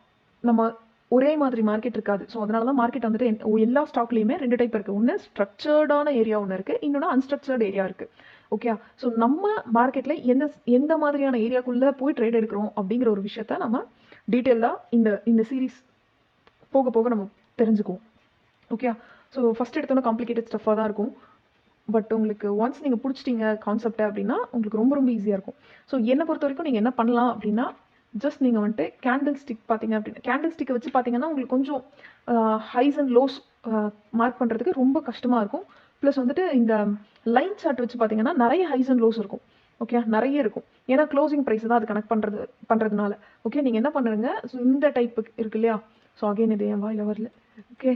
நம்ம ஒரே மாதிரி மார்க்கெட் இருக்காது. ஸோ அதனால தான் மார்க்கெட் வந்துட்டு எல்லா ஸ்டாக்லேயுமே 2 டைப் இருக்குது. ஒன்று ஸ்ட்ரக்சர்டான ஏரியா ஒன்று இருக்குது, இன்னொன்று அன்ஸ்ட்ரக்சர்ட் ஏரியா இருக்குது. ஓகே, ஸோ நம்ம மார்க்கெட்டில் எந்த மாதிரியான ஏரியாக்குள்ளே போய் ட்ரேட் எடுக்கிறோம் அப்படிங்கிற ஒரு விஷயத்த நம்ம டீட்டெயிலாக இந்த சீரீஸ் போக போக நம்ம தெரிஞ்சுக்குவோம். ஓகே, ஸோ ஃபஸ்ட் எடுத்தோன்னா காம்ப்ளிகேட்டட் ஸ்டஃபாக தான் இருக்கும். பட் உங்களுக்கு ஒன்ஸ் நீங்கள் பிடிச்சிட்டிங்க கான்செப்டை அப்படின்னா உங்களுக்கு ரொம்ப ரொம்ப ஈஸியாக இருக்கும். ஸோ என்னை பொறுத்த வரைக்கும் நீங்கள் என்ன பண்ணலாம் அப்படின்னா, ஜஸ்ட் நீங்கள் வந்துட்டு கேண்டில் ஸ்டிக் பார்த்தீங்க அப்படின்னா, கேண்டில் ஸ்டிக்கை வச்சு பார்த்தீங்கன்னா உங்களுக்கு கொஞ்சம் ஹைஸ் அண்ட் லோஸ் மார்க் பண்ணுறதுக்கு ரொம்ப கஷ்டமாக இருக்கும். ப்ளஸ் வந்துட்டு இந்த லைன் சார்ட் வச்சு பார்த்தீங்கன்னா நிறைய ஹைஸ் அண்ட் லோஸ் இருக்கும். ஓகே, நிறைய இருக்கும். ஏன்னா க்ளோசிங் ப்ரைஸ் தான் அது கனெக்ட் பண்ணுறதுனால. ஓகே, நீங்கள் என்ன பண்ணுறீங்க, ஸோ இந்த டைப் இருக்கு இல்லையா, ஸோ அகைன் இது என் வாயில் வரல. ஓகே,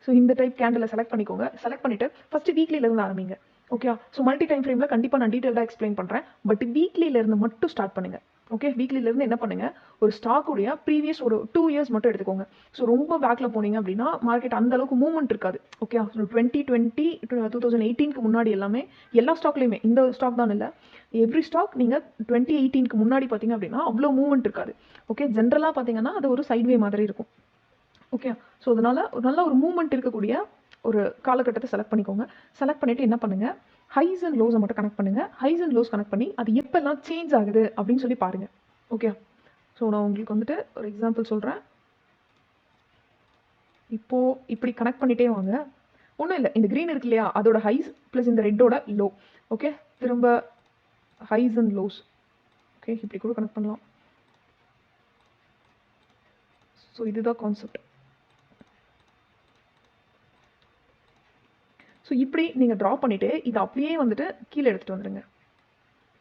ஸோ இந்த டைப் கேண்டில் செலக்ட் பண்ணிக்கோங்க. செலக்ட் பண்ணிவிட்டு ஃபஸ்ட்டு வீக்லியிலேருந்து ஆரம்பிங்க. ஓகே, ஸோ மல்டி டைம் ஃப்ரேமில் கண்டிப்பாக நான் டீட்டெயிலாக எக்ஸ்பிளைன் பண்ணுறேன். பட் வீக்லியிலேருந்து மட்டும் ஸ்டார்ட் பண்ணுங்கள். ஓகே, வீக்லியிலேருந்து என்ன பண்ணுங்கள், ஒரு ஸ்டாக்குடைய ப்ரீவியஸ் ஒரு 2 இயர்ஸ் மட்டும் எடுத்துக்கோங்க. ஸோ ரொம்ப பேக்கில் போனீங்க அப்படின்னா மார்க்கெட் அந்தளவுக்கு மூவ்மெண்ட் இருக்காது. ஓகே, ஸோ 2020 2018க்கு முன்னாடி எல்லாமே எல்லா ஸ்டாக்லேயுமே, இந்த ஸ்டாக் தான் இல்லை, எவ்ரி ஸ்டாக் நீங்கள் 2018க்கு முன்னாடி பார்த்தீங்க அப்படின்னா அவ்வளோ மூவ்மெண்ட் இருக்காது. ஓகே, ஜென்ரலாக பார்த்தீங்கன்னா அது ஒரு சைட்வே மாதிரி இருக்கும். ஓகே, ஸோ அதனால் ஒரு நல்ல ஒரு மூவ்மெண்ட் இருக்கக்கூடிய ஒரு காலகட்டத்தை செலக்ட் பண்ணிக்கோங்க. செலக்ட் பண்ணிவிட்டு என்ன பண்ணுங்கள், ஹைஸ் அண்ட் லோஸை மட்டும் கனெக்ட் பண்ணுங்கள். ஹைஸ் அண்ட் லோஸ் கனெக்ட் பண்ணி அது எப்பெல்லாம் சேஞ்ச் ஆகுது அப்படின்னு சொல்லி பாருங்கள். ஓகே, ஸோ நான் உங்களுக்கு வந்துட்டு ஒரு எக்ஸாம்பிள் சொல்கிறேன். இப்போது இப்படி கனெக்ட் பண்ணிகிட்டே வாங்க. ஒன்றும் இல்லை, இந்த க்ரீன் இருக்கு இல்லையா, அதோட ஹைஸ் ப்ளஸ் இந்த ரெட்டோட லோ. ஓகே, திரும்ப ஹைஸ் அண்ட் லோஸ். ஓகே, இப்படி கூட கனெக்ட் பண்ணலாம். ஸோ இதுதான் கான்செப்ட். ஸோ இப்படி நீங்கள் ட்ரா பண்ணிவிட்டு இதை அப்படியே வந்துட்டு கீழே எடுத்துகிட்டு வந்துடுங்க.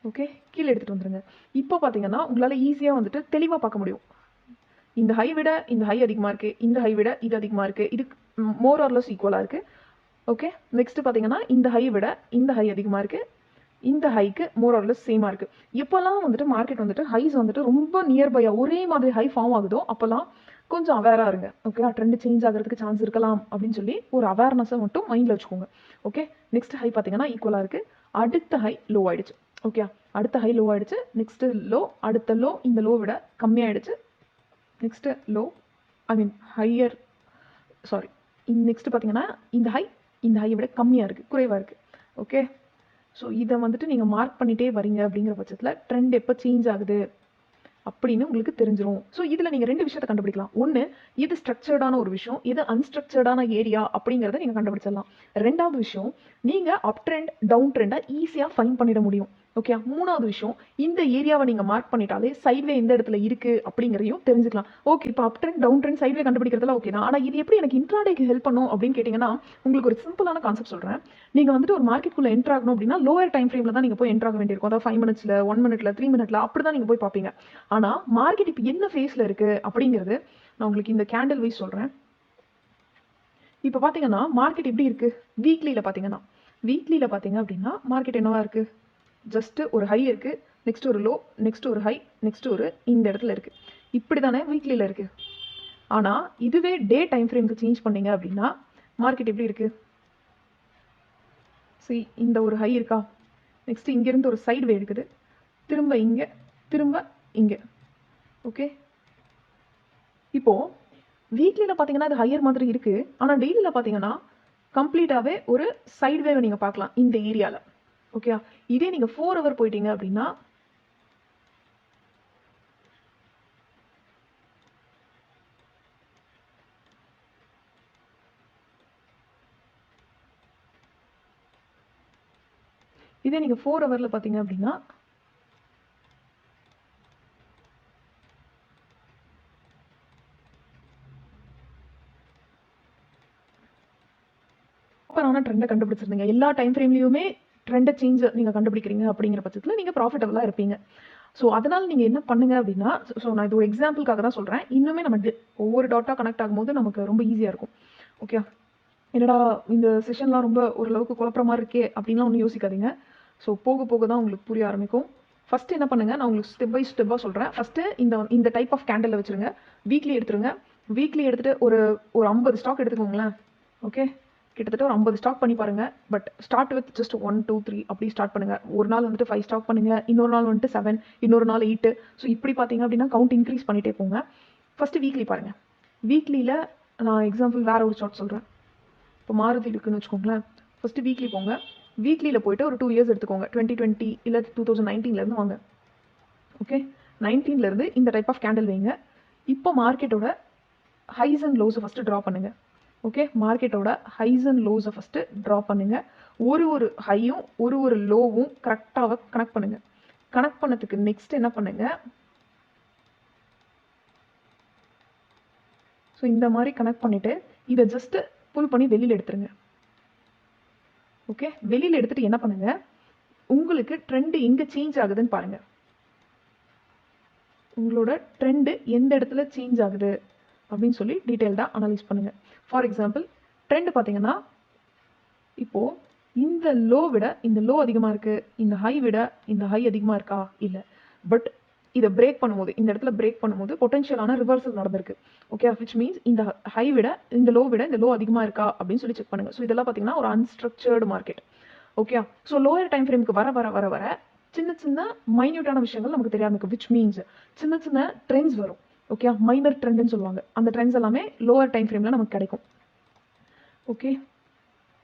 ஓகே, கீழே எடுத்துகிட்டு வந்துடுங்க. இப்போ பார்த்தீங்கன்னா உங்களால் ஈஸியாக வந்துட்டு தெளிவாக பார்க்க முடியும். இந்த ஹை விட இந்த ஹை அதிகமாக இருக்குது, இந்த ஹை விட இது அதிகமாக இருக்குது, இது மோர் ஆர் லெஸ் ஈக்குவலாக இருக்குது. ஓகே, நெக்ஸ்ட்டு பார்த்தீங்கன்னா இந்த ஹை விட இந்த ஹை அதிகமாக இருக்குது, இந்த ஹைக்கு மோர் ஆர் லெஸ் சேமாக இருக்குது. எப்போல்லாம் வந்துட்டு மார்க்கெட் வந்துட்டு ஹைஸ் வந்துட்டு ரொம்ப நியர்பையாக ஒரே மாதிரி ஹை ஃபார்ம் ஆகுதோ அப்போல்லாம் கொஞ்சம் அவேராக இருங்க. ஓகே, ட்ரெண்ட் சேஞ்ச் ஆகிறதுக்கு சான்ஸ் இருக்கலாம் அப்படின்னு சொல்லி ஒரு அவேர்னஸை மட்டும் மைண்டில் வச்சுக்கோங்க. ஓகே, நெக்ஸ்ட் ஹை பார்த்தீங்கன்னா ஈக்குவலாக இருக்குது, அடுத்த ஹை லோ ஆகிடுச்சு. ஓகே, அடுத்த ஹை லோ ஆகிடுச்சு, நெக்ஸ்ட்டு லோ, அடுத்த லோ இந்த லோ விட கம்மியாகிடுச்சு, நெக்ஸ்ட்டு லோ, ஐ மீன் ஹையர், சாரி, நெக்ஸ்ட்டு பார்த்தீங்கன்னா இந்த ஹையை விட கம்மியாக இருக்குது, குறைவாக இருக்குது. ஓகே, ஸோ இதை வந்துட்டு நீங்கள் மார்க் பண்ணிகிட்டே வரீங்க அப்படிங்கிற பட்சத்தில் ட்ரெண்ட் எப்போ சேஞ்ச் ஆகுது அப்படின்னு உங்களுக்கு தெரிஞ்சிடும். ஸோ இதில் நீங்கள் 2 விஷயத்தை கண்டுபிடிக்கலாம். ஒன்று, இது ஸ்ட்ரக்சர்டான ஒரு விஷயம், இது அன்ஸ்ட்ரக்சர்டான ஏரியா அப்படிங்கிறத நீங்கள் கண்டுபிடிச்சிடலாம். 2வது விஷயம், நீங்கள் அப் ட்ரெண்ட் டவுன் ட்ரெண்டை ஈஸியாக ஃபைன் பண்ணிட முடியும். ஓகே, 3வது விஷயம், இந்த ஏரியாவை நீங்கள் மார்க் பண்ணிட்டாலே சைட்வே எந்த இடத்துல இருக்குது அப்படிங்கிறதையும் தெரிஞ்சுக்கலாம். ஓகே, இப்போ up trend down trend sideway கண்டுபிடிக்கிறதுல ஓகே தான். ஆனால் இது எப்படி எனக்கு இன்ட்ராடேக்கு ஹெல்ப் பண்ணும் அப்படின்னு கேட்டிங்கன்னா, உங்களுக்கு ஒரு சிம்பிளான கான்செப்ட் சொல்கிறேன். நீங்கள் வந்துட்டு ஒரு மார்க்கெட்டுக்குள்ளே என்ட்ரு ஆகணும் அப்படின்னா லோவர் டைம் ஃப்ரேமில் தான் நீங்கள் போய் என்ட்ரு ஆக வேண்டியிருக்கும். அதாவது 5 மினிட்ஸில், 1 மினிட்ல, 3 மினிட்ல அப்படி தான் நீங்கள் போய் பார்ப்பீங்க. ஆனால் மார்க்கெட் இப்போ என்ன ஃபேஸில் இருக்குது அப்படிங்கிறது நான் உங்களுக்கு இந்த கேண்டில் வைஸ் சொல்கிறேன். இப்போ பார்த்தீங்கன்னா மார்க்கெட் எப்படி இருக்குது, வீக்லியில் பார்த்தீங்க அப்படின்னா மார்க்கெட் என்னவா இருக்குது, ஜஸ்ட்டு ஒரு ஹை இருக்குது, நெக்ஸ்ட் ஒரு லோ, நெக்ஸ்ட் ஒரு ஹை, நெக்ஸ்ட் ஒரு இந்த இடத்துல இருக்குது. இப்படி தானே வீக்லியில் இருக்குது. ஆனால் இதுவே டே டைம் ஃப்ரேமுக்கு சேஞ்ச் பண்ணீங்க அப்படின்னா மார்க்கெட் எப்படி இருக்குது, சரி இந்த ஒரு ஹை இருக்கா, நெக்ஸ்ட் இங்கேருந்து ஒரு சைடு வே இருக்குது, திரும்ப இங்கே, திரும்ப இங்கே. ஓகே, இப்போது வீக்லியில் பார்த்தீங்கன்னா அது ஹையர் மாதிரி இருக்குது, ஆனால் டெய்லியில் பார்த்தீங்கன்னா கம்ப்ளீட்டாகவே ஒரு சைடு வேவை நீங்கள் பார்க்கலாம் இந்த ஏரியாவில். ஓகே, இதே நீங்கள் 4 ஹவர் போயிட்டீங்க அப்படின்னா பார்த்தீங்க அப்படின்னா ப்ராப்பரான ட்ரெண்டை கண்டுபிடிச்சிருந்தீங்க. எல்லா டைம் ஃப்ரேம்லையுமே ட்ரெண்டை சேஞ்ச் நீங்கள் கண்டுபிடிக்கிறீங்க அப்படிங்கிற பட்சத்தில் நீங்கள் ப்ராஃபிட்டபுளாக இருப்பீங்க. ஸோ அதனால் நீங்கள் என்ன பண்ணுங்க அப்படின்னா, ஸோ நான் இது ஒரு எக்ஸாம்பிளுக்காக தான் சொல்கிறேன். இன்னுமே நம்ம ஒவ்வொரு டாட்டா கனெக்ட் ஆகும்போது நமக்கு ரொம்ப ஈஸியாக இருக்கும். ஓகே, என்னடா இந்த செஷன்லாம் ரொம்ப ஓரளவுக்கு குழப்பற மாதிரி இருக்கே அப்படின்லாம் ஒன்றும் யோசிக்காதீங்க. ஸோ போக போக தான் உங்களுக்கு புரிய ஆரம்பிக்கும். ஃபஸ்ட்டு என்ன பண்ணுங்கள், நான் உங்களுக்கு ஸ்டெப் பை ஸ்டெப்பாக சொல்கிறேன். ஃபஸ்ட்டு இந்த டைப் ஆஃப் கேண்டலில் வச்சுருங்க. வீக்லி எடுத்துருங்க. வீக்லி எடுத்துகிட்டு ஒரு ஒரு 50 ஸ்டாக் எடுத்துக்கோங்களேன். ஓகே, கிட்டத்தட்ட ஒரு 50 ஸ்டாக் பண்ணி பாருங்கள். பட் ஸ்டார்ட் வித் ஜஸ்ட் 1 2 3 அப்படி ஸ்டார்ட் பண்ணுங்கள். ஒரு நாள் வந்துட்டு 5 ஸ்டாக் பண்ணுங்கள், இன்னொரு நாள் வந்துட்டு 7, இன்னொரு நாள் 8. ஸோ இப்படி பார்த்தீங்க அப்படின்னா கவுண்ட் இன்க்ரீஸ் பண்ணிகிட்டே போங்க. ஃபஸ்ட்டு வீக்லி பாருங்கள். வீக்லியில் நான் எக்ஸாம்பிள் வேறு ஒரு சார்ட் சொல்கிறேன். இப்போ மாருதி இருக்குன்னு வச்சுக்கோங்களேன். ஃபஸ்ட்டு வீக்லி போங்க. வீக்லியில் போய்ட்டு ஒரு 2 இயர்ஸ் எடுத்துக்கோங்க. 2020 இல்லை 2019 வாங்க. ஓகே, 19 இந்த டைப் ஆஃப் கேண்டில் வைங்க. இப்போ மார்க்கெட்டோட ஹைஸ் அண்ட் லோஸை ஃபஸ்ட்டு ட்ரா பண்ணுங்கள். ஓகே, மார்க்கெட்டோட ஹைஸ் அண்ட் லோஸை ஃபஸ்ட்டு ட்ரா பண்ணுங்கள். ஒரு ஹையும் ஒரு லோவும் கரெக்டாக கனெக்ட் பண்ணுங்கள். கனெக்ட் பண்ணதுக்கு நெக்ஸ்ட் என்ன பண்ணுங்கள், ஸோ இந்த மாதிரி கனெக்ட் பண்ணிவிட்டு இதை ஜஸ்ட்டு புல் பண்ணி வெளியில் எடுத்துருங்க. ஓகே, வெளியில் எடுத்துகிட்டு என்ன பண்ணுங்கள், உங்களுக்கு ட்ரெண்டு எங்கே சேஞ்ச் ஆகுதுன்னு பாருங்கள். உங்களோட ட்ரெண்டு எந்த இடத்துல சேஞ்ச் ஆகுது அப்படின்னு சொல்லி டீட்டெயில்டாக அனலைஸ் பண்ணுங்கள். ஃபார் எக்ஸாம்பிள் ட்ரெண்டு பார்த்தீங்கன்னா இப்போது இந்த லோ விட இந்த லோ அதிகமாக இருக்குது, இந்த ஹை விட இந்த ஹை அதிகமாக இருக்கா இல்லை. பட் இதை பிரேக் பண்ணும்போது, இந்த இடத்துல பிரேக் பண்ணும்போது பொட்டன்ஷியலான ரிவர்சல் நடந்திருக்கு. ஓகே, விச் மீன்ஸ் இந்த ஹை விட இந்த லோ அதிகமாக இருக்கா அப்படின்னு சொல்லி செக் பண்ணுங்கள். ஸோ இதெல்லாம் பார்த்தீங்கன்னா ஒரு unstructured market. Okay, so lower time ஃப்ரேமுக்கு வர வர வர வர சின்ன மைன்யூட்டான விஷயங்கள் நமக்கு தெரியாமல் இருக்குது. விச் மீன்ஸ் சின்ன ட்ரெண்ட்ஸ் வரும். ஓகே, மைனர் ட்ரெண்டுன்னு சொல்லுவாங்க. அந்த ட்ரெண்ட்ஸ் எல்லாமே லோவர் டைம் ஃப்ரேமில் நமக்கு கிடைக்கும். ஓகே,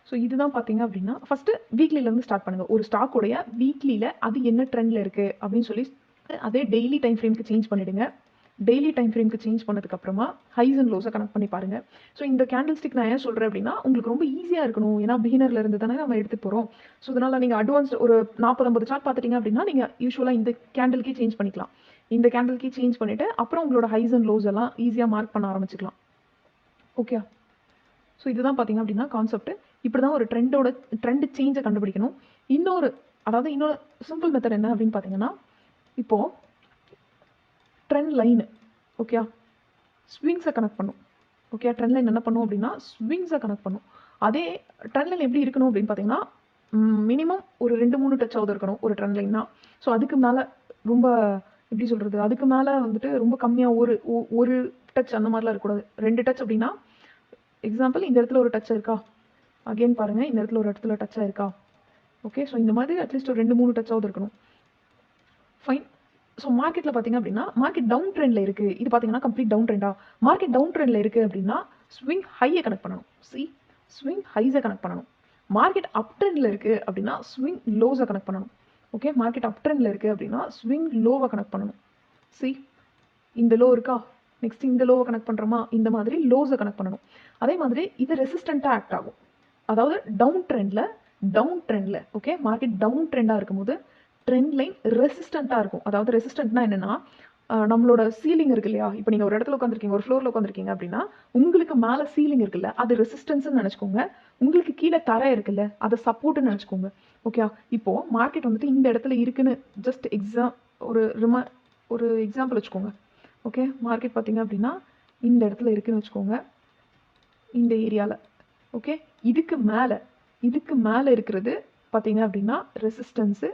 ஸோ இதுதான் பார்த்தீங்க அப்படின்னா ஃபஸ்ட்டு வீக்லியிலேருந்து ஸ்டார்ட் பண்ணுங்கள். ஒரு ஸ்டாக்கோடைய வீக்லியில் அது என்ன ட்ரெண்டில் இருக்குது அப்படின்னு சொல்லி அதே டெய்லி டைம் ஃப்ரேமுக்கு சேஞ்ச் பண்ணிவிடுங்க. டெய்லி டைம் ஃப்ரேமுக்கு சேஞ்ச் பண்ணதுக்கப்புறமா ஹைஸ் அண்ட் லோஸை கனெக்ட் பண்ணி பாருங்கள். ஸோ இந்த கேண்டில் ஸ்டிக் நான் ஏன் சொல்கிறேன் அப்படின்னா உங்களுக்கு ரொம்ப ஈஸியாக இருக்கணும். ஏன்னா பிகினரில் இருந்து தானே நம்ம எடுத்து போகிறோம். ஸோ அதனால் நீங்கள் அட்வான்ஸ்டு ஒரு 40-50 சார்ட் பார்த்துட்டிங்க அப்படின்னா நீங்கள் யூஸ்வலாக இந்த கேண்டிலுக்கே சேஞ்ச் பண்ணிக்கலாம். இந்த கேண்டிலுக்கே சேஞ்ச் பண்ணிவிட்டு அப்புறம் உங்களோட ஹைஸ் அண்ட் லோஸ் எல்லாம் ஈஸியாக மார்க் பண்ண ஆரம்பிச்சிக்கலாம். ஓகே, ஸோ இதுதான் பார்த்தீங்க அப்படின்னா கான்செப்ட். இப்படி தான் ஒரு ட்ரெண்டு சேஞ்சை கண்டுபிடிக்கணும். இன்னொரு சிம்பிள் மெத்தட் என்ன அப்படின்னு பார்த்தீங்கன்னா, இப்போது ட்ரெண்ட் லைனு ஓகே ஸ்விங்ஸை கனெக்ட் பண்ணும். ஓகே, ட்ரெண்ட் லைன் என்ன பண்ணும் அப்படின்னா ஸ்விங்ஸை கனெக்ட் பண்ணும். அதே ட்ரெண்ட் லைன் எப்படி இருக்கணும் அப்படின்னு பார்த்தீங்கன்னா மினிமம் ஒரு 2-3 டச் ஆகுது இருக்கணும் ஒரு ட்ரெண்ட் லைன்னா. ஸோ அதுக்கு மேலே ரொம்ப எப்படி சொல்கிறது, அதுக்கு மேலே வந்துட்டு ரொம்ப கம்மியாக ஒரு டச் அந்த மாதிரிலாம் இருக்கக்கூடாது. 2 டச் அப்படின்னா எக்ஸாம்பிள் இந்த இடத்துல ஒரு டச் இருக்கா, அகெயின் பாருங்கள் இந்த இடத்துல ஒரு இடத்துல டச் ஆயிருக்கா. ஓகே, ஸோ இந்த மாதிரி அட்லீஸ்ட் ஒரு 2-3 டச் ஆகுது இருக்கணும். ஃபைன். ஸோ மார்க்கெட்டில் பார்த்தீங்க அப்படின்னா மார்க்கெட் டவுன் ட்ரெண்டில் இருக்குது. இது பார்த்தீங்கன்னா கம்ப்ளீட் டவுன் ட்ரெண்டா. மார்க்கெட் டவுன் ட்ரெண்டில் இருக்குது அப்படின்னா ஸ்விங் ஹையை கனெக்ட் பண்ணணும். ஸ்விங் ஹைஸை கனெக்ட் பண்ணணும். மார்க்கெட் அப் ட்ரெண்டில் இருக்குது அப்படின்னா ஸ்விங் லோஸை கனெக்ட் பண்ணணும். ஓகே, மார்க்கெட் அப் ட்ரெண்டில் இருக்குது அப்படின்னா ஸ்விங் லோவை கனெக்ட் பண்ணணும். இந்த லோ இருக்கா, நெக்ஸ்ட் இந்த லோவை கனெக்ட் பண்ணுறோமா, இந்த மாதிரி லோஸை கனெக்ட் பண்ணணும். அதே மாதிரி இது ரெசிஸ்டண்ட்டாக ஆக்ட் ஆகும். அதாவது டவுன் ட்ரெண்டில் ஓகே, மார்க்கெட் டவுன் ட்ரெண்டாக இருக்கும்போது ட்ரெண்ட் லைன் ரெசிஸ்டண்ட்டாக இருக்கும். அதாவது ரெசிஸ்டன்ட்னா என்னென்னா நம்மளோட சீலிங் இருக்கு இல்லையா. இப்போ நீங்கள் ஒரு இடத்துல உட்காந்துருக்கீங்க, ஒரு ஃப்ளோரில் உட்காந்துருக்கீங்க அப்படின்னா உங்களுக்கு மேலே சீலிங் இருக்குல்ல, அது ரெசிஸ்டன்ஸ்ன்னு நினச்சிக்கோங்க. உங்களுக்கு கீழே தரை இருக்குல்ல, அதை சப்போர்ட்டுன்னு நினச்சிக்கோங்க. ஓகே, இப்போது மார்க்கெட் வந்துட்டு இந்த இடத்துல இருக்குன்னு ஜஸ்ட் ஒரு எக்ஸாம்பிள் வச்சுக்கோங்க. ஓகே, மார்க்கெட் பார்த்தீங்க அப்படின்னா இந்த இடத்துல இருக்குன்னு வச்சுக்கோங்க, இந்த ஏரியாவில். ஓகே, இதுக்கு மேலே இருக்கிறது பார்த்தீங்க அப்படின்னா ரெசிஸ்டன்ஸு.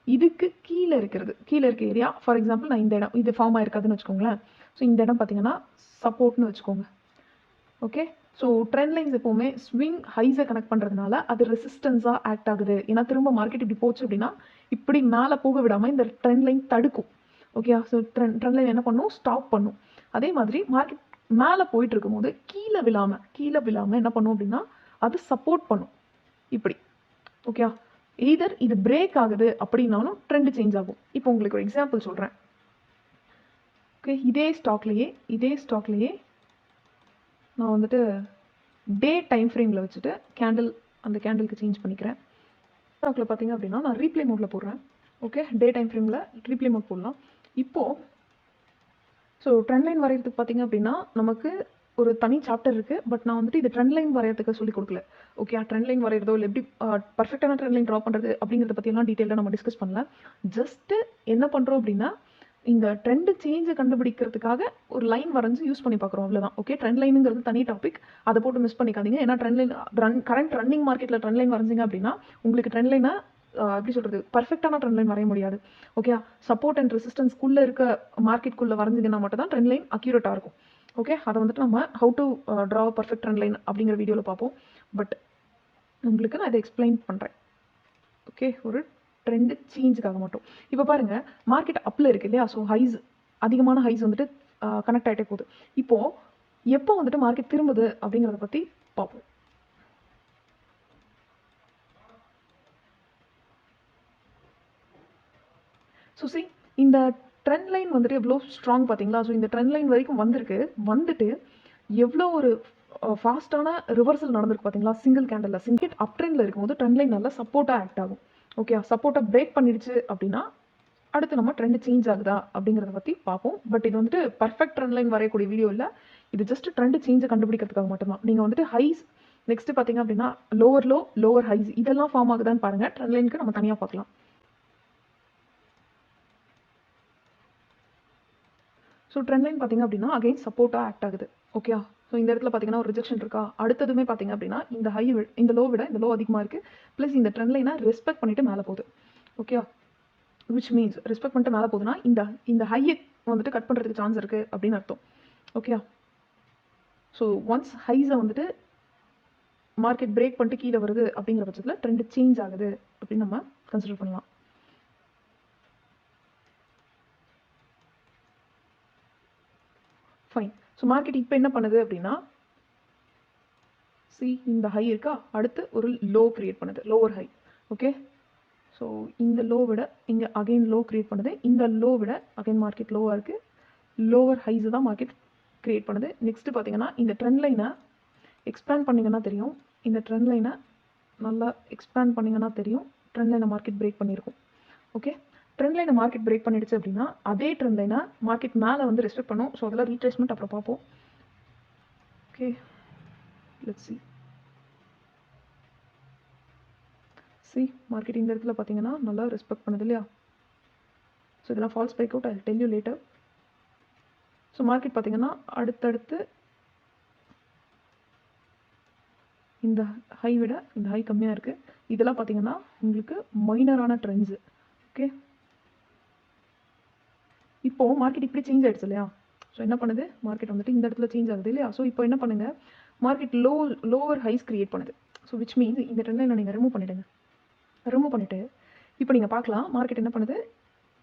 இதுக்கு கீழே இருக்க ஏரியா, ஃபார் எக்ஸாம்பிள் நான் இந்த இடம் இது ஃபார்ம் ஆயிருக்காதுன்னு வச்சுக்கோங்களேன். ஸோ இந்த இடம் பார்த்தீங்கன்னா சப்போர்ட்னு வச்சுக்கோங்க. ஓகே, ஸோ ட்ரெண்ட் லைன்ஸ் எப்போவுமே ஸ்விங் ஹைஸை கனெக்ட் பண்ணுறதுனால அது ரெசிஸ்டன்ஸாக ஆக்ட் ஆகுது. ஏன்னா திரும்ப மார்க்கெட் இப்படி போச்சு அப்படின்னா இப்படி மேலே போக விடாமல் இந்த ட்ரெண்ட் லைன் தடுக்கும். ஓகே, ஸோ ட்ரெண்ட் லைன் என்ன பண்ணும், ஸ்டாப் பண்ணும். அதே மாதிரி மார்க்கெட் மேலே போயிட்டு இருக்கும்போது கீழே விழாமல் என்ன பண்ணும் அப்படின்னா அது சப்போர்ட் பண்ணும் இப்படி. ஓகே, எய்தர் இது பிரேக் ஆகுது அப்படின்னாலும் ட்ரெண்ட் சேஞ்ச் ஆகும். இப்போ உங்களுக்கு ஒரு எக்ஸாம்பிள் சொல்கிறேன். ஓகே, இதே ஸ்டாக்லேயே நான் வந்துட்டு டே டைம் ஃப்ரேமில் வச்சுட்டு அந்த கேண்டிலுக்கு சேஞ்ச் பண்ணிக்கிறேன். ஸ்டாக்கில் பார்த்தீங்க அப்படின்னா நான் ரீப்ளே மோடில் போடுறேன். ஓகே, டே டைம் ஃப்ரேமில் ரீப்ளே மோட் போடலாம். இப்போது ஸோ ட்ரெண்ட் லைன் வரைகிறதுக்கு பார்த்தீங்க அப்படின்னா நமக்கு ஒரு தனி சாப்டர் இருக்குது. பட் நான் வந்துட்டு இது ட்ரெண்ட் லைன் வரைகிறதுக்கு சொல்லிக் கொடுக்கல. ஓகே, ட்ரெண்ட் லைன் வரைகிறதோ இல்லை எப்படி பர்ஃபெக்டான ட்ரெண்ட் லைன் ட்ரா பண்ணுறது அப்படிங்கிறத பற்றியெல்லாம் டீட்டெயிலாக நம்ம டிஸ்கஸ் பண்ணல. ஜஸ்ட்டு என்ன பண்ணுறோம் அப்படின்னா இந்த ட்ரெண்டு சேஞ்சை கண்டுபிடிக்கிறதுக்காக ஒரு லைன் வரைஞ்சி யூஸ் பண்ணி பார்க்குறோம், அவ்வளோதான். ஓகே, ட்ரெண்ட் லைனுங்கிறது தனி டாபிக், அதை போட்டு மிஸ் பண்ணிக்காதீங்க. ஏன்னா ட்ரெண்ட் லைன் கரண்ட் ரன்னிங் மார்க்கெட்டில் ட்ரெண்ட் லைன் வரைஞ்சிங்க அப்படின்னா உங்களுக்கு ட்ரெண்ட் லைனை எப்படி சொல்கிறது, பர்ஃபெக்டான ட்ரெண்ட் லைன் வரைய முடியாது. ஓகே, சப்போர்ட் அண்ட் ரெசிஸ்டன்ஸ்குள்ளே இருக்க மார்க்கெட்குள்ளே வரைஞ்சிங்கன்னா மட்டும் தான் ட்ரெண்ட் லைன் அக்யூரேட்டாக இருக்கும். ஓகே, அதை வந்துட்டு நம்ம how to draw perfect trend line அப்படிங்கிற வீடியோவில் பார்ப்போம். பட் உங்களுக்கு நான் இதை எக்ஸ்பிளைன் பண்ணுறேன். ஓகே, ஒரு ட்ரெண்டு சேஞ்சுக்காக மட்டும். இப்போ பாருங்கள், மார்க்கெட் அப்பில் இருக்குது இல்லையா? ஸோ ஹைஸ், அதிகமான ஹைஸ் வந்துட்டு கனெக்ட் ஆகிட்டே போகுது. இப்போது எப்போ வந்துட்டு மார்க்கெட் திரும்புது அப்படிங்கிறத பற்றி பார்ப்போம். ஸோ சி, இந்த ட்ரெண்ட் லைன் வந்துட்டு எவ்வளோ ஸ்ட்ராங் பார்த்தீங்களா? ஸோ இந்த ட்ரெண்ட் லைன் வரைக்கும் வந்துட்டு எவ்வளோ ஒரு ஃபாஸ்ட்டான ரிவர்சல் நடந்திருக்கு பார்த்தீங்களா? சிங்கிள் கேண்டலில் சிங்கிள் அப் ட்ரெண்டில் இருக்கும்போது ட்ரெண்ட் லைன் நல்லா சப்போர்ட்டாக ஆக்ட் ஆகும். ஓகே, சப்போர்ட்டாக பிரேக் பண்ணிடுச்சு அப்படின்னா அடுத்து நம்ம ட்ரெண்ட் சேஞ்ச் ஆகுதா அப்படிங்கிறத பற்றி பார்ப்போம். பட் இது வந்துட்டு பர்ஃபெக்ட் ட்ரெண்ட் லைன் வரையக்கூடிய வீடியோ இல்லை. இது ஜஸ்ட் ட்ரெண்ட் சேஞ்சை கண்டுபிடிக்கிறதுக்காக மட்டும்தான். நீங்கள் வந்துட்டு ஹைஸ் நெக்ஸ்ட் பார்த்தீங்க அப்படின்னா லோவர் லோ, லோவர் ஹைஸ் இதெல்லாம் ஃபார்ம் ஆகுதான்னு பாருங்கள். ட்ரெண்ட் லைனுக்கு நம்ம தனியாக பார்க்கலாம். ஸோ ட்ரெண்ட் லைன் பார்த்தீங்க அப்படின்னா அகைன் சப்போர்ட்டாக ஆக்ட் ஆகுது. ஓகே, ஸோ இந்த இடத்துல பார்த்தீங்கன்னா ஒரு ரிஜெக்ஷன் இருக்கா? அடுத்ததுமே பார்த்தீங்க அப்படின்னா இந்த லோ விட இந்த லோ அதிகமாக இருக்குது. ப்ளஸ் இந்த ட்ரெண்ட் லைனை ரெஸ்பெக்ட் பண்ணிட்டு மேலே போகுது. ஓகே, விச் மீன்ஸ் ரெஸ்பெக்ட் பண்ணிட்டு மேலே போகுதுன்னா இந்த ஹையை வந்துட்டு கட் பண்ணுறதுக்கு சான்ஸ் இருக்குது அப்படின்னு அர்த்தம். ஓகே, ஸோ ஒன்ஸ் ஹைஸை வந்துட்டு மார்க்கெட் பிரேக் பண்ணிட்டு கீழே வருது அப்படிங்கிற பட்சத்தில் ட்ரெண்ட் சேஞ்ச் ஆகுது அப்படின்னு நம்ம கன்சிடர் பண்ணலாம். ஃபைன். ஸோ மார்க்கெட் இப்போ என்ன பண்ணுது அப்படின்னா, சி இந்த ஹை இருக்கா, அடுத்து ஒரு லோ கிரியேட் பண்ணுது, லோவர் ஹை. ஓகே, ஸோ இந்த லோ விட இங்கே அகைன் லோ கிரியேட் பண்ணுது. இந்த லோ விட அகைன் மார்க்கெட் லோவாக இருக்குது. லோவர் ஹைஸு தான் மார்க்கெட் கிரியேட் பண்ணுது. நெக்ஸ்ட்டு பார்த்தீங்கன்னா இந்த ட்ரெண்ட் லைனை எக்ஸ்பேண்ட் பண்ணிங்கன்னா தெரியும். இந்த ட்ரெண்ட் லைனை நல்லா எக்ஸ்பேண்ட் பண்ணிங்கன்னா தெரியும் ட்ரெண்ட் லைனை மார்க்கெட் பிரேக் பண்ணியிருக்கும். ஓகே, ட்ரெண்ட் லைனை மார்க்கெட் பிரேக் பண்ணிடுச்சு அப்படின்னா அதே ட்ரெண்ட் லைனை மார்க்கெட் மேலே வந்து ரெஸ்பெக்ட் பண்ணும். ஸோ அதெல்லாம் ரீட்ரேஸ்மெண்ட் அப்புறம் பார்ப்போம். ஓகே, லெட்ஸ் சி மார்க்கெட் இந்த இடத்துல பார்த்தீங்கன்னா நல்லா ரெஸ்பெக்ட் பண்ணுது இல்லையா? ஸோ இதெல்லாம் falls break out, I tell you later. So market பார்த்தீங்கன்னா அடுத்தடுத்து இந்த ஹை விட இந்த ஹை கம்மியாக இருக்குது. இதெல்லாம் பார்த்தீங்கன்னா உங்களுக்கு மைனரான ட்ரெண்ட்ஸு. ஓகே, இப்போது மார்க்கெட் இப்படி சேஞ்ச் ஆகிடுச்சு இல்லையா? ஸோ என்ன பண்ணுது, மார்க்கெட் வந்துட்டு இந்த இடத்துல சேஞ்ச் ஆகுது இல்லையா? ஸோ இப்போ என்ன பண்ணுங்கள், மார்க்கெட் லோவர் ஹைஸ் கிரியேட் பண்ணுது. ஸோ விச் மீன்ஸ் இந்த ட்ரெண்ட் லைனை நீங்கள் ரிமூவ் பண்ணிவிடுங்க. ரிமூவ் பண்ணிவிட்டு இப்போ நீங்கள் பார்க்கலாம் மார்க்கெட் என்ன பண்ணுது,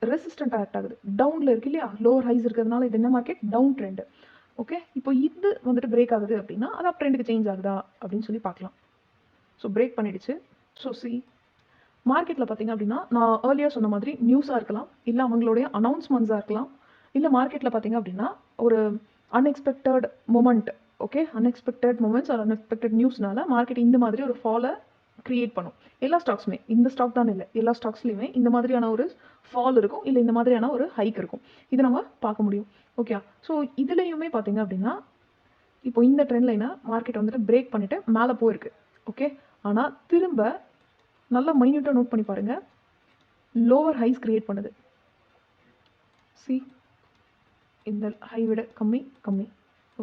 ரெசிஸ்டன்ட் ஆக்ட் ஆகுது. டவுனில் இருக்குது இல்லையா? லோவர் ஹைஸ் இருக்கிறதுனால இது என்ன மார்க்கெட் டவுன் ட்ரெண்டு. ஓகே, இப்போ இது வந்துட்டு பிரேக் ஆகுது அப்படின்னா அது அப் ட்ரெண்டுக்கு சேஞ்ச் ஆகுதா அப்படின்னு சொல்லி பார்க்கலாம். ஸோ பிரேக் பண்ணிடுச்சு. ஸோ சி மார்க்கெட்டில் பார்த்தீங்க அப்படின்னா நான் ஏர்லியாக சொன்ன மாதிரி நியூஸாக இருக்கலாம், இல்லை அவங்களுடைய அனௌன்ஸ்மெண்ட்ஸாக இருக்கலாம், இல்லை மார்க்கெட்டில் பார்த்தீங்க அப்படின்னா ஒரு unexpected moment. Okay, unexpected moments or unexpected நியூஸ்னால மார்க்கெட் இந்த மாதிரி ஒரு ஃபாலை கிரியேட் பண்ணும். எல்லா ஸ்டாக்ஸுமே, இந்த ஸ்டாக் தான் இல்லை, எல்லா ஸ்டாக்ஸ்லையுமே இந்த மாதிரியான ஒரு ஃபால் இருக்கும், இல்லை இந்த மாதிரியான ஒரு ஹைக் இருக்கும். இதை நம்ம பார்க்க முடியும். ஓகே, ஸோ இதுலேயுமே பார்த்தீங்க அப்படின்னா இப்போ இந்த ட்ரெண்ட் லைனை மார்க்கெட் வந்துட்டு பிரேக் பண்ணிவிட்டு மேலே போயிருக்கு. ஓகே, ஆனால் திரும்ப நல்லா மைன்யூட்டாக நோட் பண்ணி பாருங்கள், லோவர் ஹைஸ் கிரியேட் பண்ணுது. சி இந்த ஹை விட கம்மி.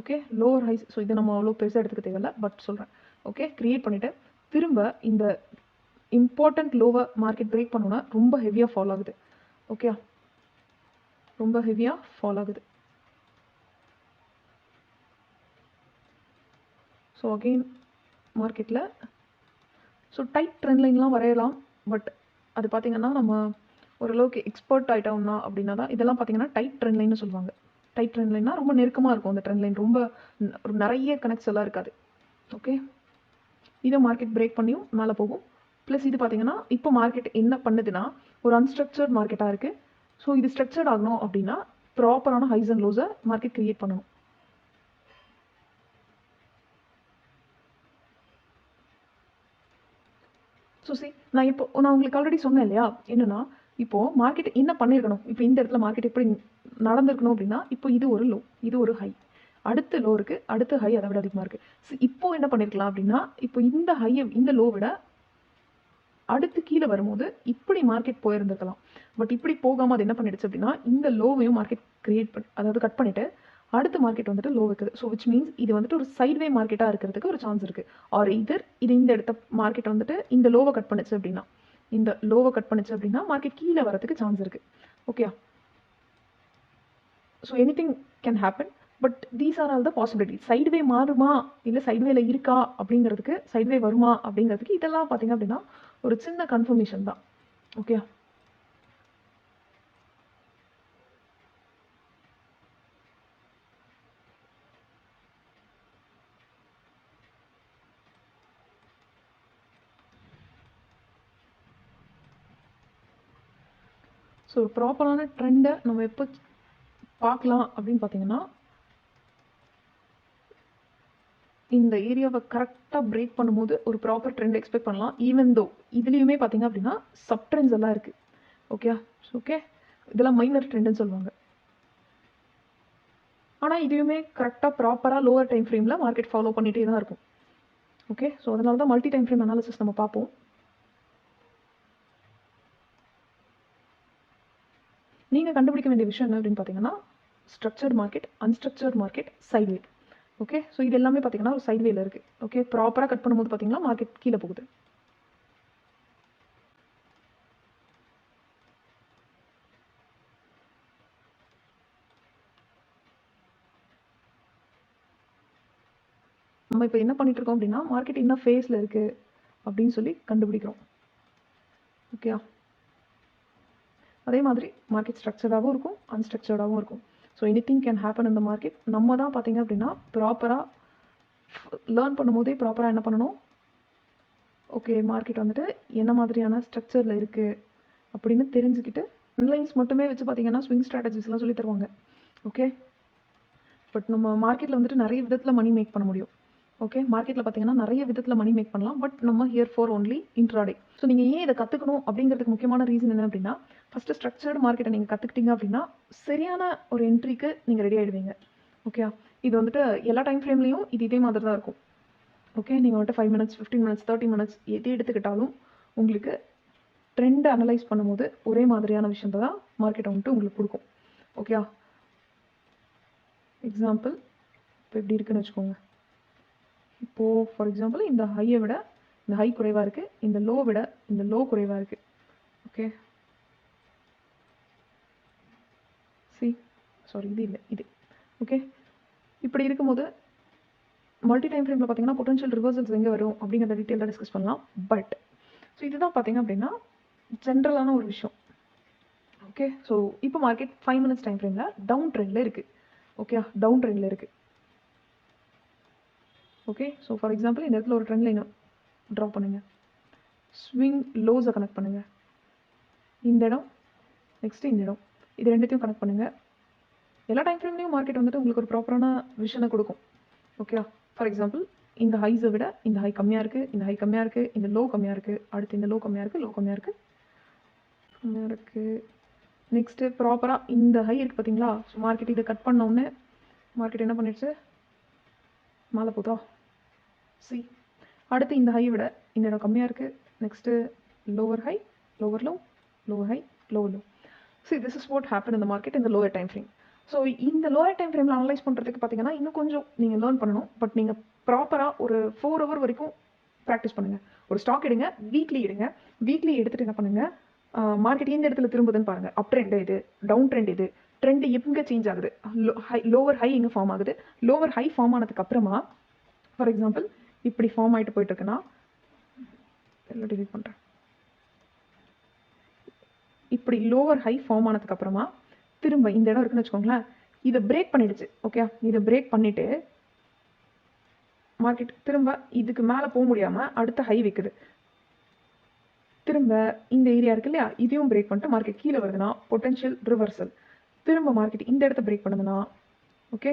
Okay, lower highs. ஸோ இதை நம்ம அவ்வளோ பெருசாக எடுத்துக்க தேவையில்லை, பட் சொல்கிறேன். ஓகே, கிரியேட் பண்ணிவிட்டு திரும்ப இந்த இம்பார்ட்டண்ட் லோவை மார்க்கெட் பிரேக் பண்ணோன்னா ரொம்ப ஹெவியாக ஃபால் ஆகுது. ஓகே, ரொம்ப ஹெவியாக ஃபால் ஆகுது. ஸோ அகெயின் மார்க்கெட்டில் ஸோ டைட் ட்ரெண்ட் லைன்லாம் வரையலாம். பட் அது பார்த்திங்கன்னா நம்ம ஓரளவுக்கு எக்ஸ்பர்ட் ஆகிட்டோம்னா அப்படின்னா தான் இதெல்லாம் பார்த்திங்கன்னா டைட் ட்ரெண்ட் லைன்னு சொல்லுவாங்க. டைட் ட்ரெண்ட் லைன்னா ரொம்ப நெருக்கமாக இருக்கும் அந்த ட்ரெண்ட் லைன், ரொம்ப நிறைய கனெக்ட்ஸ் எல்லாம் இருக்காது. ஓகே, இதை மார்க்கெட் பிரேக் பண்ணியும் மேலே போகும். ப்ளஸ் இது பார்த்திங்கன்னா இப்போ மார்க்கெட் என்ன பண்ணுதுன்னா ஒரு அன்ஸ்ட்ரக்சர்ட் மார்க்கெட்டாக இருக்குது. ஸோ இது ஸ்ட்ரக்சர்ட் ஆகணும் அப்படின்னா ப்ராப்பரான ஹைஸ் அண்ட் லோஸை மார்க்கெட் க்ரியேட் பண்ணணும். ஸோ நான் உங்களுக்கு ஆல்ரெடி சொன்னேன் இல்லையா, என்னென்னா இப்போது மார்க்கெட் என்ன பண்ணியிருக்கணும், இப்போ இந்த இடத்துல மார்க்கெட் எப்படி நடந்திருக்கணும் அப்படின்னா இப்போ இது ஒரு லோ, இது ஒரு ஹை, அடுத்த லோ இருக்குது, அடுத்த ஹை அதை விட அதிகமாக இருக்குது. ஸோ இப்போது என்ன பண்ணியிருக்கலாம் அப்படின்னா இப்போ இந்த ஹையை இந்த லோ விட அடுத்து கீழே வரும்போது இப்படி மார்க்கெட் போயிருந்துருக்கலாம். பட் இப்படி போகாமல் அது என்ன பண்ணிடுச்சு அப்படின்னா இந்த லோவையும் மார்க்கெட் அதாவது கட் பண்ணிவிட்டு அடுத்த மார்க்கெட் வந்துட்டு லோ இருக்குது. ஸோ விச் மீன்ஸ் இது வந்துட்டு ஒரு சைட்வே மார்க்கெட்டாக இருக்கிறதுக்கு ஒரு சான்ஸ் இருக்குது. ஆர் இதர் இது இந்த இடத்த மார்க்கெட் வந்துட்டு இந்த லோவை கட் பண்ணுச்சு அப்படின்னா இந்த லோவை கட் பண்ணுச்சு அப்படின்னா மார்க்கெட் கீழே வரதுக்கு சான்ஸ் இருக்குது. Okay, so anything can happen, but these are all the possibility. Sideway மாறுமா இல்லை சைட்வேல இருக்கா அப்படிங்கிறதுக்கு, சைட்வே வருமா அப்படிங்கிறதுக்கு இதெல்லாம் பார்த்தீங்க அப்படின்னா ஒரு சின்ன கன்ஃபர்மேஷன் தான். ஓகே, ஸோ ஒரு ப்ராப்பரான ட்ரெண்டை நம்ம எப்போ பார்க்கலாம் அப்படின்னு பார்த்தீங்கன்னா, இந்த ஏரியாவை கரெக்டாக பிரேக் பண்ணும்போது ஒரு ப்ராப்பர் ட்ரெண்ட் எக்ஸ்பெக்ட் பண்ணலாம். ஈவன் தோ இதுலேயுமே பார்த்தீங்க அப்படின்னா சப் ட்ரெண்ட்ஸ் எல்லாம் இருக்குது. ஓகே, இதெல்லாம் மைனர் ட்ரெண்டுன்னு சொல்லுவாங்க. ஆனால் இதுவுமே கரெக்டாக ப்ராப்பராக லோவர் டைம் ஃப்ரேமில் மார்க்கெட் ஃபாலோ பண்ணிகிட்டே தான் இருக்கும். ஓகே, ஸோ அதனால தான் மல்டி டைம் ஃப்ரேம் அனாலிசிஸ் நம்ம பார்ப்போம். நீங்கள் கண்டுபிடிக்க வேண்டிய விஷயம் என்ன அப்படின்னு பார்த்தீங்கன்னா, structured market, unstructured market, sideway. Okay, so இது எல்லாமே பார்த்தீங்கன்னா ஒரு சைட்வேல இருக்குது. ஓகே, ப்ராப்பராக கட் பண்ணும்போது பார்த்தீங்கன்னா மார்க்கெட் கீழே போகுது. நம்ம இப்போ என்ன பண்ணிட்டு இருக்கோம் அப்படின்னா, மார்க்கெட் என்ன ஃபேஸில் இருக்குது அப்படின்னு சொல்லி கண்டுபிடிக்கிறோம். ஓகே, அதே மாதிரி மார்க்கெட் ஸ்ட்ரக்சர்டாகவும் இருக்கும், அன்ஸ்ட்ரக்சர்டாகவும் இருக்கும். ஸோ எனிதிங் கேன் ஹேப்பன் இந்த மார்க்கெட். நம்ம தான் பார்த்தீங்க அப்படின்னா ப்ராப்பராக லேர்ன் பண்ணும்போதே ப்ராப்பராக என்ன பண்ணணும், ஓகே மார்க்கெட் வந்துட்டு என்ன மாதிரியான ஸ்ட்ரக்சரில் இருக்குது அப்படின்னு தெரிஞ்சுக்கிட்டு அன்லைன்ஸ் மட்டுமே வச்சு பார்த்தீங்கன்னா ஸ்விங் ஸ்ட்ராட்டஜிஸ்லாம் சொல்லி தருவாங்க. ஓகே, பட் நம்ம மார்க்கெட்டில் வந்துட்டு நிறைய விதத்தில் மணி மேக் பண்ண முடியும். ஓகே, மார்க்கெட்டில் பார்த்தீங்கன்னா நிறைய விதத்தில் மணி மேக் பண்ணலாம். பட் நம்ம here for only intraday. So நீங்கள் ஏன் இதை கற்றுக்கணும் அப்படிங்கிறதுக்கு முக்கியமான ரீசன் என்ன அப்படின்னா, ஃபஸ்ட்டு ஸ்ட்ரக்சர்டு மார்க்கெட்டை நீங்கள் கற்றுக்கிட்டீங்க அப்படின்னா சரியான ஒரு என்ட்ரிக்கு நீங்கள் ரெடி ஆகிடுவீங்க. ஓகே, இது வந்துட்டு எல்லா டைம் ஃப்ரேம்லேயும் இதே மாதிரி தான் இருக்கும். ஓகே, நீங்கள் வந்துட்டு 5 minutes 15 minutes 30 minutes எது எடுத்துக்கிட்டாலும் உங்களுக்கு ட்ரெண்ட் அனலைஸ் பண்ணும்போது ஒரே மாதிரியான விஷயத்தை தான் மார்க்கெட்டை வந்துட்டு உங்களுக்கு கொடுக்கும். ஓகே, எக்ஸாம்பிள் இப்போ எப்படி இருக்குன்னு வச்சுக்கோங்க. இப்போது ஃபார் எக்ஸாம்பிள் இந்த ஹையை விட இந்த ஹை குறைவாக இருக்குது, இந்த லோ விட இந்த லோ குறைவாக இருக்குது. ஓகே, சாரி இது இல்லை இது. ஓகே, இப்படி இருக்கும்போது மல்டி டைம் ஃப்ரேமில் பார்த்தீங்கன்னா பொட்டன்ஷியல் ரிவர்சல்ஸ் எங்கே வரும் அப்படிங்கிறத டீட்டெயிலாக டிஸ்கஸ் பண்ணலாம். பட் ஸோ இதுதான் பார்த்தீங்க அப்படின்னா ஜென்ரலான ஒரு விஷயம். ஓகே, ஸோ இப்போ மார்க்கெட் 5 minutes டைம் ஃப்ரேமில் டவுன் ட்ரெண்டில் இருக்குது. ஓகே, டவுன் ட்ரெண்டில் இருக்குது. ஓகே, ஸோ ஃபார் எக்ஸாம்பிள் இந்த இடத்துல ஒரு ட்ரெண்ட் லைனை ட்ரா பண்ணுங்கள், ஸ்விங் லோஸை கனெக்ட் பண்ணுங்கள், இந்த இடம் நெக்ஸ்ட்டு இந்த இடம், இது ரெண்டுத்தையும் கனெக்ட் பண்ணுங்கள். எல்லா டைம் ஃப்ரேம்லேயும் மார்க்கெட் வந்துட்டு உங்களுக்கு ஒரு ப்ராப்பரான விஷனை கொடுக்கும். ஓகே, ஃபார் எக்ஸாம்பிள் இந்த ஹைஸை விட இந்த ஹை கம்மியாக இருக்குது, இந்த ஹை கம்மியாக இருக்குது, இந்த லோ கம்மியாக இருக்குது, அடுத்து இந்த லோ கம்மியாக இருக்குது, லோ கம்மியாக இருக்குது. நெக்ஸ்ட்டு ப்ராப்பராக இந்த ஹை இருக்குது பார்த்தீங்களா. ஸோ மார்க்கெட் இதை கட் பண்ணோடனே மார்க்கெட் என்ன பண்ணிடுச்சு, மேலே போதா. அடுத்து இந்த ஹை விட இந்த இடம் கம்மியாக இருக்குது, next lower high, lower low, lower high, lower low. This is what happen இந்த மார்க்கெட் இந்த லோவர் டைம் ஃப்ரேம். ஸோ இந்த லோவர் டைம் ஃப்ரேமில் அனலைஸ் பண்ணுறதுக்கு பார்த்தீங்கன்னா இன்னும் கொஞ்சம் நீங்கள் லேர்ன் பண்ணணும். பட் நீங்கள் ப்ராப்பராக ஒரு 4 hour வரைக்கும் ப்ராக்டிஸ் பண்ணுங்கள். ஒரு ஸ்டாக் எடுங்க, வீக்லி எடுத்துகிட்டு என்ன பண்ணுங்கள், மார்க்கெட் எந்த இடத்துல திரும்புதுன்னு பாருங்கள். அப் ட்ரெண்ட் இது, டவுன் ட்ரெண்ட் இது, ட்ரெண்ட் எங்கே சேஞ்ச் ஆகுது, லோவர் ஹை எங்கே ஃபார்ம் ஆகுது, லோவர் ஹை ஃபார்ம் ஆனதுக்கு அப்புறமா ஃபார் எக்ஸாம்பிள் இப்படி ஃபார்ம் ஆகிட்டு போயிட்டு இருக்குன்னா எல்லாம் டிலீட் பண்ணுறேன். இப்படி லோவர் ஹை ஃபார்ம் ஆனதுக்கு அப்புறமா திரும்ப இந்த இடம் இருக்குன்னு வச்சுக்கோங்களேன், இதை பிரேக் பண்ணிடுச்சு. ஓகே, இதை பிரேக் பண்ணிட்டு மார்க்கெட் திரும்ப இதுக்கு மேலே போக முடியாமல் அடுத்த ஹை வைக்குது. திரும்ப இந்த ஏரியா இருக்கு இல்லையா, இதையும் பிரேக் பண்ணிட்டு மார்க்கெட் கீழே வருதுன்னா பொட்டன்ஷியல் ரிவர்சல். திரும்ப மார்க்கெட் இந்த இடத்த பிரேக் பண்ணுதுன்னா ஓகே,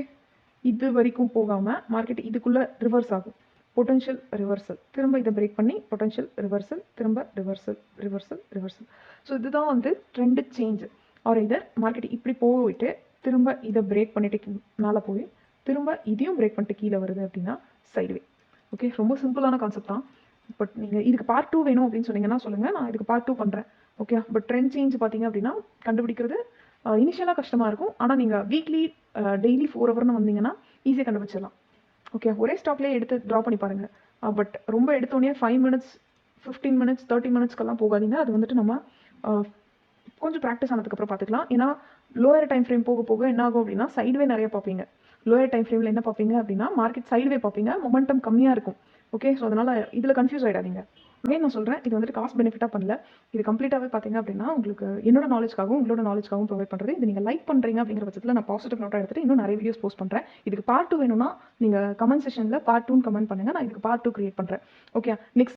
இது வரைக்கும் போகாமல் மார்க்கெட் இதுக்குள்ளே ரிவர்ஸ் ஆகும், பொட்டன்ஷியல் ரிவர்சல். திரும்ப இதை பிரேக் பண்ணி பொட்டன்ஷியல் ரிவர்சல், திரும்ப ரிவர்சல் ரிவர்சல் ரிவர்சல். ஸோ இதுதான் வந்து ட்ரெண்டு சேஞ்ச். ஆர் இதர் மார்க்கெட் இப்படி போயிட்டு திரும்ப இதை பிரேக் பண்ணிட்டு மேலே போய் திரும்ப இதையும் பிரேக் பண்ணிட்டு கீழே வருது அப்படின்னா சைட்வே. ஓகே, ரொம்ப சிம்பிளான கான்செப்ட் தான். பட் நீங்கள் இதுக்கு பார்ட் 2 வேணும் அப்படின்னு சொன்னீங்கன்னா சொல்லுங்கள், நான் இதுக்கு பார்ட் 2 பண்ணுறேன். ஓகே, பட் ட்ரெண்ட் சேஞ்ச் பார்த்தீங்க அப்படின்னா கண்டுபிடிக்கிறது இனிஷியலாக கஷ்டமாக இருக்கும். ஆனால் நீங்கள் வீக்லி டெய்லி 4 hourன்னு வந்தீங்கன்னா ஈஸியாக கண்டுபிடிச்சிடலாம். ஓகே, ஒரே ஸ்டாக்லேயே எடுத்து ட்ரா பண்ணி பாருங்கள். பட் ரொம்ப எடுத்தோடனே 5 minutes 15 மினிட்ஸ் 30 மினிட்ஸ்க்கெல்லாம் போகாதீங்க. அது வந்துட்டு நம்ம கொஞ்சம் ப்ராக்டிஸ் ஆனதுக்கப்புறம் பார்த்துக்கலாம். ஏன்னா லோயர் டைம் ஃப்ரேம் போக போக என்ன ஆகும் அப்படின்னா சைட்வே நிறைய பார்ப்பீங்க. லோயர் டைம் ஃப்ரேமில் என்ன பார்ப்பீங்க அப்படின்னா மார்க்கெட் சைட்வே பார்ப்பீங்க, மொமெண்டம் கம்மியாக இருக்கும். ஓகே, ஸோ அதனால் இதில் கன்ஃபியூஸ் ஆகிடாதீங்க. again நான் சொல்கிறேன், இது வந்துட்டு காஸ்ட் பெனிஃபிட்டாக பண்ணல. இது கம்ப்ளீட்டாகவே பார்த்தீங்க அப்படின்னா உங்களுக்கு என்னோட நாலேஜ்க்காகவும் உங்களோட நாலேஜ்க்காகவும் ப்ரொவைட் பண்ணுறது. இது நீங்கள் லைக் பண்ணுறீங்க அப்படிங்கிற பட்சத்தில் நான் பாசிட்டிவ் நோட்டாக எடுத்துகிட்டு இன்னும் நிறைய வீடியோஸ் போஸ்ட் பண்ணுறேன். இதுக்கு பார்ட் 2 வேணும்னா நீங்கள் கமெண்ட் செஷனில் பார்ட் 2 கமெண்ட் பண்ணுங்கள். நான் இதுக்கு பார்ட் 2 கிரியேட் பண்ணுறேன். Okay, next